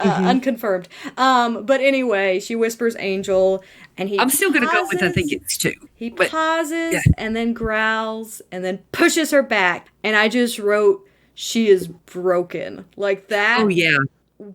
Speaker 1: unconfirmed. But anyway, she whispers Angel, and he.
Speaker 3: I'm still gonna go with I think it's two.
Speaker 1: He pauses and then growls and then pushes her back, and I just wrote, "She is broken." Like that.
Speaker 3: Oh yeah.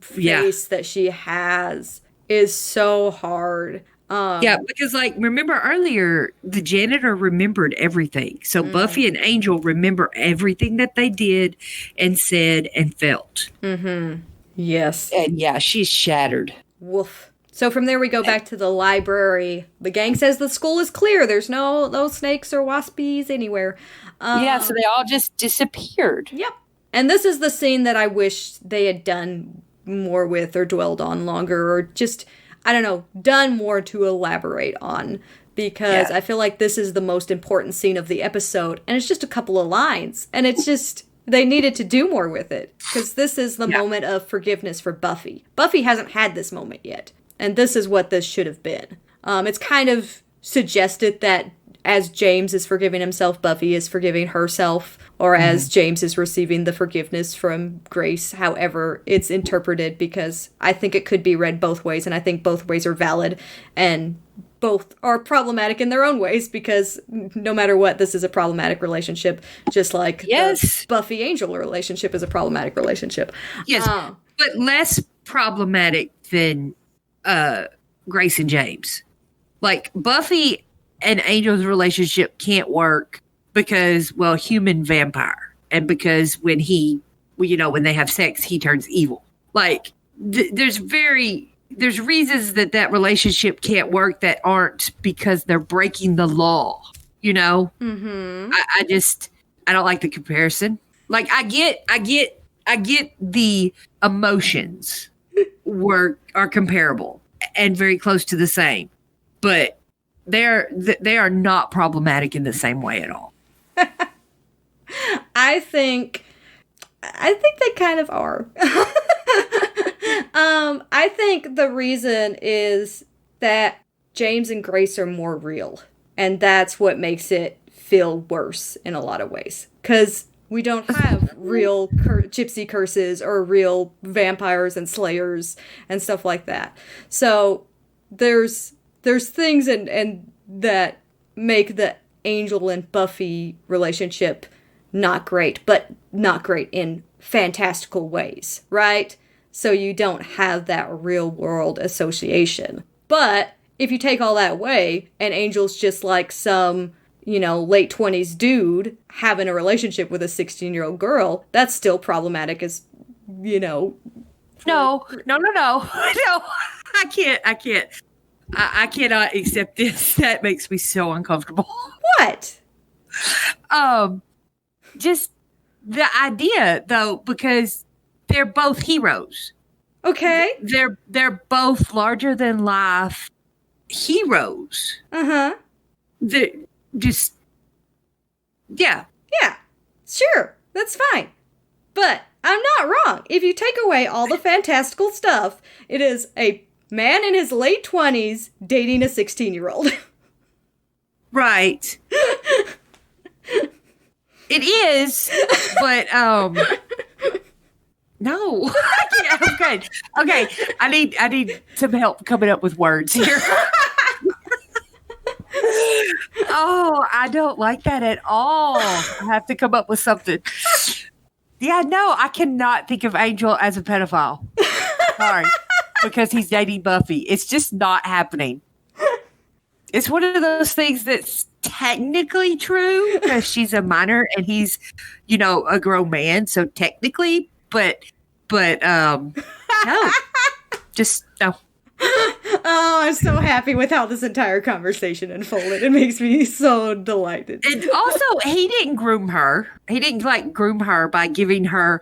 Speaker 1: Face that she has is so hard.
Speaker 3: Yeah, because like remember earlier, the janitor remembered everything. So Buffy and Angel remember everything that they did and said and felt.
Speaker 1: Mm-hmm. Yes.
Speaker 3: And yeah, she's shattered.
Speaker 1: Woof. So from there we go back to the library. The gang says the school is clear. There's no snakes or waspies anywhere.
Speaker 3: So they all just disappeared.
Speaker 1: Yep. And this is the scene that I wish they had done more with or dwelled on longer or just, I don't know, done more to elaborate on, because I feel like this is the most important scene of the episode, and it's just a couple of lines, and it's just, they needed to do more with it, because this is the moment of forgiveness for Buffy. Buffy hasn't had this moment yet, and this is what this should have been. It's kind of suggested that as James is forgiving himself, Buffy is forgiving herself, or as James is receiving the forgiveness from Grace, however it's interpreted, because I think it could be read both ways, and I think both ways are valid, and both are problematic in their own ways, because no matter what, this is a problematic relationship, just like the Buffy-Angel relationship is a problematic relationship.
Speaker 3: Yes, but less problematic than Grace and James. Like, Buffy and Angel's relationship can't work because, well, human vampire. And because when when they have sex, he turns evil. Like, there's reasons that relationship can't work that aren't because they're breaking the law, you know? Mm-hmm. I don't like the comparison. Like, I get the emotions are comparable and very close to the same, but they are not problematic in the same way at all.
Speaker 1: I think they kind of are. I think the reason is that James and Grace are more real, and that's what makes it feel worse in a lot of ways. Because we don't have real gypsy curses or real vampires and slayers and stuff like that. So there's things and that make the Angel and Buffy relationship not great, but not great in fantastical ways, right? So you don't have that real world association. But if you take all that away and Angel's just like some, late 20s dude having a relationship with a 16-year-old girl, that's still problematic as, No, I can't. I cannot accept this. That makes me so uncomfortable. What?
Speaker 3: Just the idea, though, because they're both heroes.
Speaker 1: Okay.
Speaker 3: They're both larger than life heroes.
Speaker 1: Uh-huh.
Speaker 3: They're just, yeah.
Speaker 1: Yeah, sure. That's fine. But I'm not wrong. If you take away all the fantastical stuff, it is a man in his late 20s dating a 16-year-old.
Speaker 3: Right. It is, but no. Okay. I need some help coming up with words here. Oh, I don't like that at all. I have to come up with something. Yeah, no, I cannot think of Angel as a pedophile. Sorry. Because he's dating Buffy. It's just not happening. It's one of those things that's technically true because she's a minor and he's, a grown man. So technically, but no, just no.
Speaker 1: Oh, I'm so happy with how this entire conversation unfolded. It makes me so delighted.
Speaker 3: And also, he didn't groom her. He didn't groom her by giving her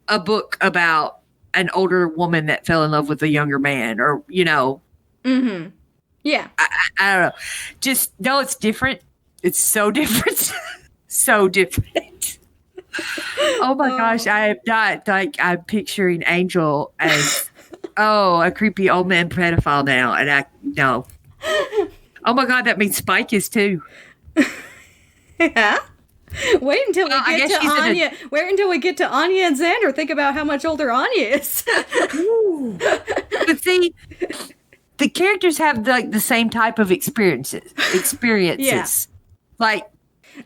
Speaker 3: a book about an older woman that fell in love with a younger man, or
Speaker 1: Mm-hmm. Yeah.
Speaker 3: I don't know. Just no, it's different. It's so different. So different. Oh my gosh, I am not I'm picturing Angel as a creepy old man pedophile now, and no. Oh my God, that means Spike is too.
Speaker 1: Yeah. Wait until
Speaker 3: Well, I
Speaker 1: we get
Speaker 3: guess
Speaker 1: to
Speaker 3: she's in a-
Speaker 1: Anya. Wait until we get to Anya and Xander. Think about how much older Anya is.
Speaker 3: But see, the characters have like the same type of experiences.
Speaker 1: Yeah.
Speaker 3: Like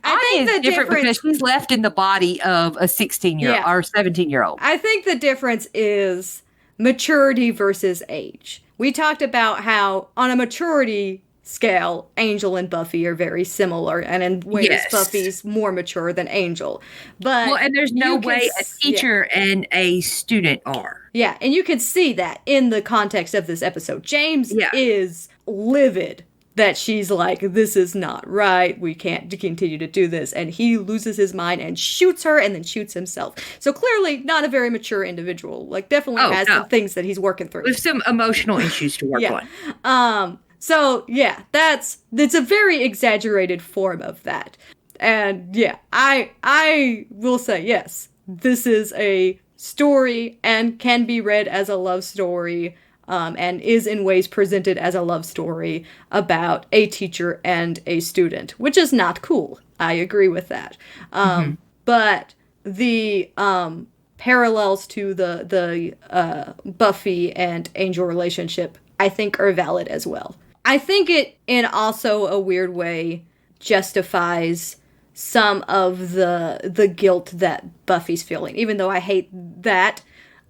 Speaker 1: I
Speaker 3: Anya
Speaker 1: think
Speaker 3: is
Speaker 1: the
Speaker 3: different
Speaker 1: difference.
Speaker 3: because she's left in the body of a 16-year-old
Speaker 1: Yeah.
Speaker 3: or 17-year-old.
Speaker 1: I think the difference is maturity versus age. We talked about how on a maturity scale, Angel and Buffy are very similar, and in ways
Speaker 3: Yes.
Speaker 1: Buffy's more mature than Angel. But
Speaker 3: Well, and there's no
Speaker 1: you can
Speaker 3: way a
Speaker 1: s-
Speaker 3: teacher and a student are.
Speaker 1: Yeah, and you can see that in the context of this episode. James
Speaker 3: Yeah.
Speaker 1: is livid that she's like, this is not right. We can't continue to do this. And he loses his mind and shoots her and then shoots himself. So clearly not a very mature individual. Like definitely
Speaker 3: Oh,
Speaker 1: has
Speaker 3: no.
Speaker 1: some things that he's working through.
Speaker 3: With some emotional issues to work
Speaker 1: Yeah.
Speaker 3: on.
Speaker 1: So yeah, it's a very exaggerated form of that. And yeah, I will say yes, this is a story and can be read as a love story, and is in ways presented as a love story about a teacher and a student, which is not cool. I agree with that. But the parallels to the Buffy and Angel relationship, I think, are valid as well. I think it, in also a weird way, justifies some of the guilt that Buffy's feeling, even though I hate that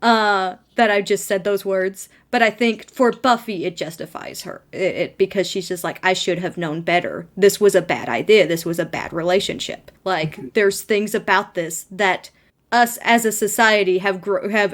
Speaker 1: I just said those words. But I think for Buffy, it justifies her. It because she's just like, I should have known better. This was a bad idea. This was a bad relationship. Like, there's things about this that us as a society have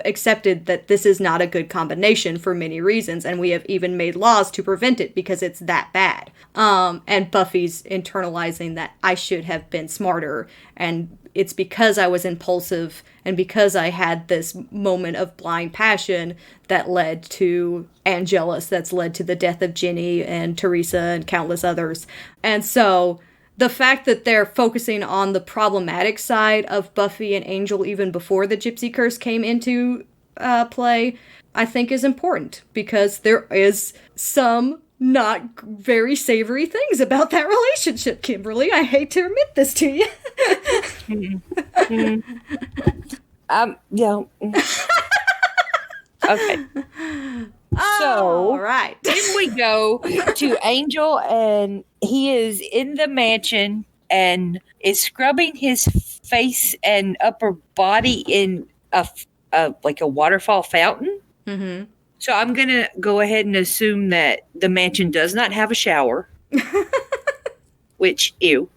Speaker 1: accepted that this is not a good combination for many reasons, and we have even made laws to prevent it because it's that bad. And Buffy's internalizing that I should have been smarter, and it's because I was impulsive and because I had this moment of blind passion that led to Angelus, that's led to the death of Ginny and Teresa and countless others. And so the fact that they're focusing on the problematic side of Buffy and Angel even before the Gypsy Curse came into play, I think is important, because there is some not very savory things about that relationship, Kimberly. I hate to admit this to you.
Speaker 3: Yeah. Okay. So,
Speaker 1: all right.
Speaker 3: then we go to Angel, and he is in the mansion and is scrubbing his face and upper body in a waterfall fountain.
Speaker 1: Mm-hmm.
Speaker 3: So I'm gonna go ahead and assume that the mansion does not have a shower. Which, ew.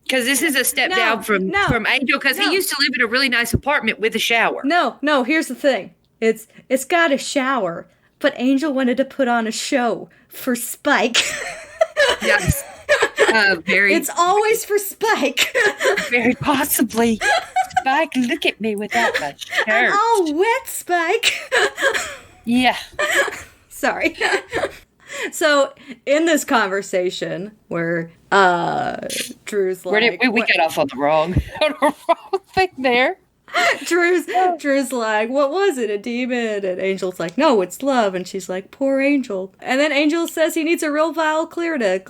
Speaker 3: Because this is a step down from Angel, because he used to live in a really nice apartment with a shower.
Speaker 1: No, here's the thing. It's got a shower, but Angel wanted to put on a show for Spike.
Speaker 3: Yes.
Speaker 1: It's always for Spike.
Speaker 3: Very possibly. Spike, look at me without my shirt.
Speaker 1: I'm all wet, Spike.
Speaker 3: Yeah.
Speaker 1: Sorry. So, in this conversation where Drew's like...
Speaker 3: we got off on the wrong thing there.
Speaker 1: Drew's like, what was it, a demon? And Angel's like, no, it's love. And she's like, poor Angel. And then Angel says he needs a real vial clear to,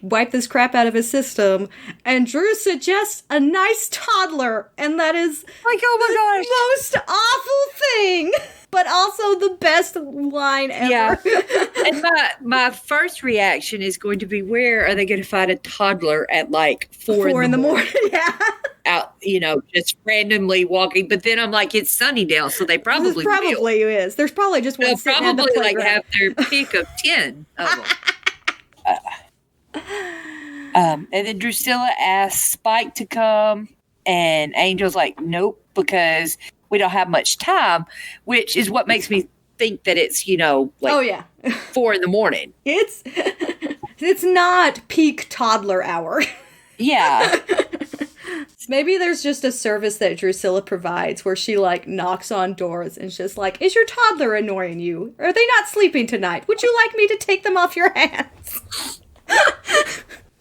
Speaker 1: wipe this crap out of his system. And Drew suggests a nice toddler. And that is
Speaker 3: like, oh my gosh,
Speaker 1: most awful thing, but also the best line ever.
Speaker 3: Yeah. And my first reaction is going to be, where are they going to find a toddler at like 4 in the morning?
Speaker 1: Yeah.
Speaker 3: Out, just randomly walking. But then I'm like, it's Sunnydale, so they probably
Speaker 1: is. There's probably just one
Speaker 3: they'll
Speaker 1: sitting at the
Speaker 3: probably
Speaker 1: playground.
Speaker 3: have their pick of 10 of them. And then Drusilla asks Spike to come, and Angel's like, nope, because we don't have much time, which is what makes me think that it's,
Speaker 1: oh yeah,
Speaker 3: 4 in the morning.
Speaker 1: It's not peak toddler hour.
Speaker 3: Yeah.
Speaker 1: Maybe there's just a service that Drusilla provides where she knocks on doors and she's like, is your toddler annoying you? Are they not sleeping tonight? Would you like me to take them off your hands?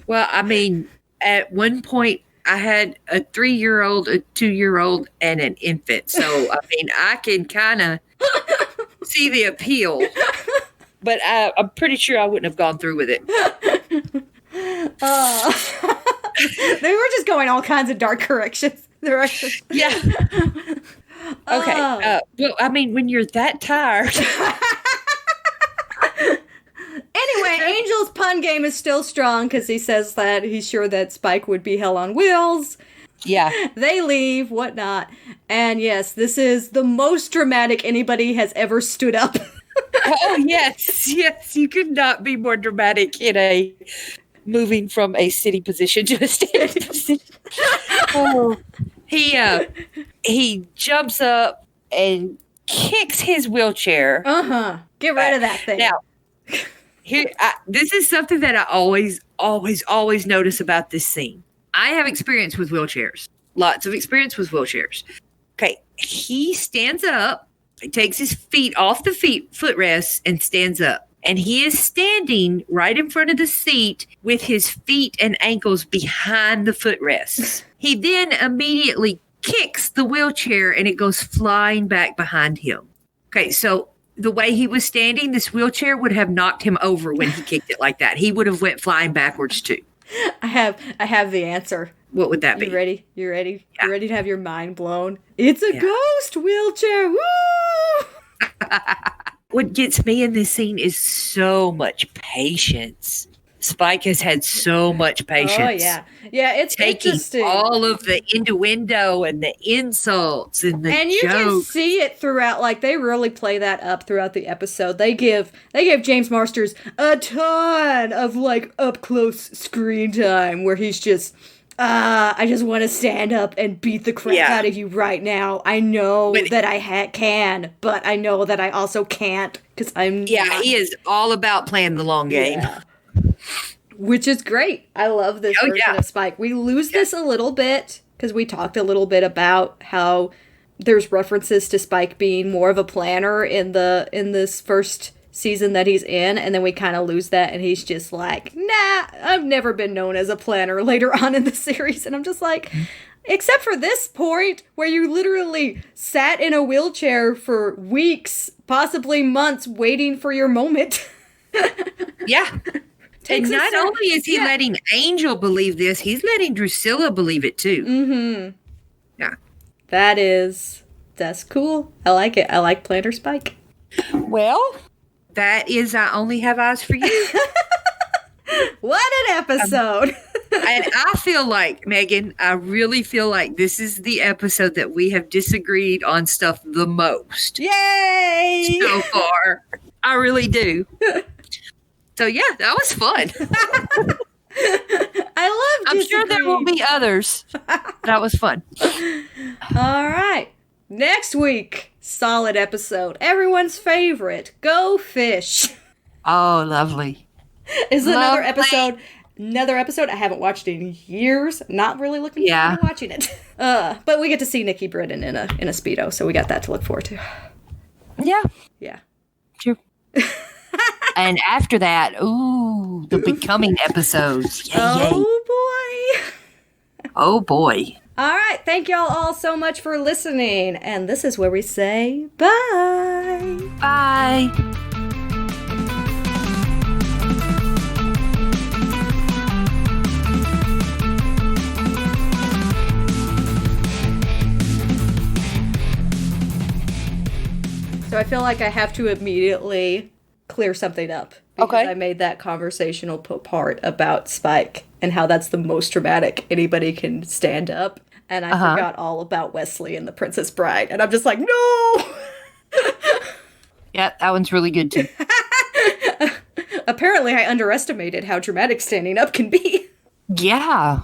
Speaker 3: Well, I mean, at one point I had a 3-year-old, a 2-year-old, and an infant. So, I mean, I can kind of see the appeal. but I'm pretty sure I wouldn't have gone through with it.
Speaker 1: They were just going all kinds of dark directions.
Speaker 3: Yeah. Okay. Well, I mean, when you're that tired.
Speaker 1: Anyway, Angel's pun game is still strong because he says that he's sure that Spike would be hell on wheels.
Speaker 3: Yeah.
Speaker 1: They leave, whatnot. And yes, this is the most dramatic anybody has ever stood up.
Speaker 3: Oh, yes. Yes. You could not be more dramatic in a moving from a sitting position to a standing position. Oh. He jumps up and kicks his wheelchair.
Speaker 1: Get rid of that thing.
Speaker 3: Now, this is something that I always notice about this scene. I have experience with wheelchairs. Lots of experience with wheelchairs. Okay. He stands up, he takes his feet off the footrest and stands up. And he is standing right in front of the seat with his feet and ankles behind the footrests. He then immediately kicks the wheelchair and it goes flying back behind him. Okay, so the way he was standing, this wheelchair would have knocked him over when he kicked it like that. He would have went flying backwards too.
Speaker 1: I have the answer.
Speaker 3: What would that be?
Speaker 1: You ready? Yeah. You ready to have your mind blown?
Speaker 3: It's
Speaker 1: a ghost wheelchair. Woo!
Speaker 3: What gets me in this scene is so much patience. Spike has had so much patience.
Speaker 1: Oh, yeah. Yeah, it's
Speaker 3: taking
Speaker 1: interesting.
Speaker 3: All of the innuendo and the insults and the
Speaker 1: And you can see it throughout. Like, they really play that up throughout the episode. They give James Marsters a ton of, like, up-close screen time where he's just, I just want to stand up and beat the crap out of you right now. I know that I can, but I know that I also can't because I'm not.
Speaker 3: He is all about playing the long game.
Speaker 1: Yeah. Which is great. I love this version of Spike. We lose this a little bit because we talked a little bit about how there's references to Spike being more of a planner in this first season that he's in, and then we kind of lose that, and he's just like, nah, I've never been known as a planner later on in the series, and I'm just like, except for this point where you literally sat in a wheelchair for weeks, possibly months, waiting for your moment.
Speaker 3: Yeah. And not only is he letting Angel believe this, he's letting Drusilla believe it too.
Speaker 1: Mm-hmm.
Speaker 3: Yeah.
Speaker 1: That's cool. I like it. I like Planner Spike.
Speaker 3: Well, that is I Only Have Eyes for You.
Speaker 1: What an episode.
Speaker 3: And I feel like, Megan, I really feel like this is the episode that we have disagreed on stuff the most.
Speaker 1: Yay!
Speaker 3: So far. I really do. So, yeah, that was fun.
Speaker 1: I love
Speaker 3: I'm sure there will be others. That was fun.
Speaker 1: All right. Next week, solid episode. Everyone's favorite. Go Fish.
Speaker 3: Oh, lovely.
Speaker 1: Is another episode. Another episode I haven't watched in years. Not really looking forward to watching it. But we get to see Nikki Britton in a Speedo, so we got that to look forward to.
Speaker 3: Yeah.
Speaker 1: Yeah.
Speaker 3: True. And after that, the Becoming episodes. Yay,
Speaker 1: boy.
Speaker 3: Oh, boy.
Speaker 1: All right. Thank y'all all so much for listening. And this is where we say bye.
Speaker 3: Bye.
Speaker 1: So I feel like I have to immediately clear something up. Because I made that conversational part about Spike and how that's the most dramatic anybody can stand up. And I forgot all about Wesley and the Princess Bride. And I'm just like, no!
Speaker 3: Yeah, that one's really good too.
Speaker 1: Apparently I underestimated how dramatic standing up can be.
Speaker 3: Yeah.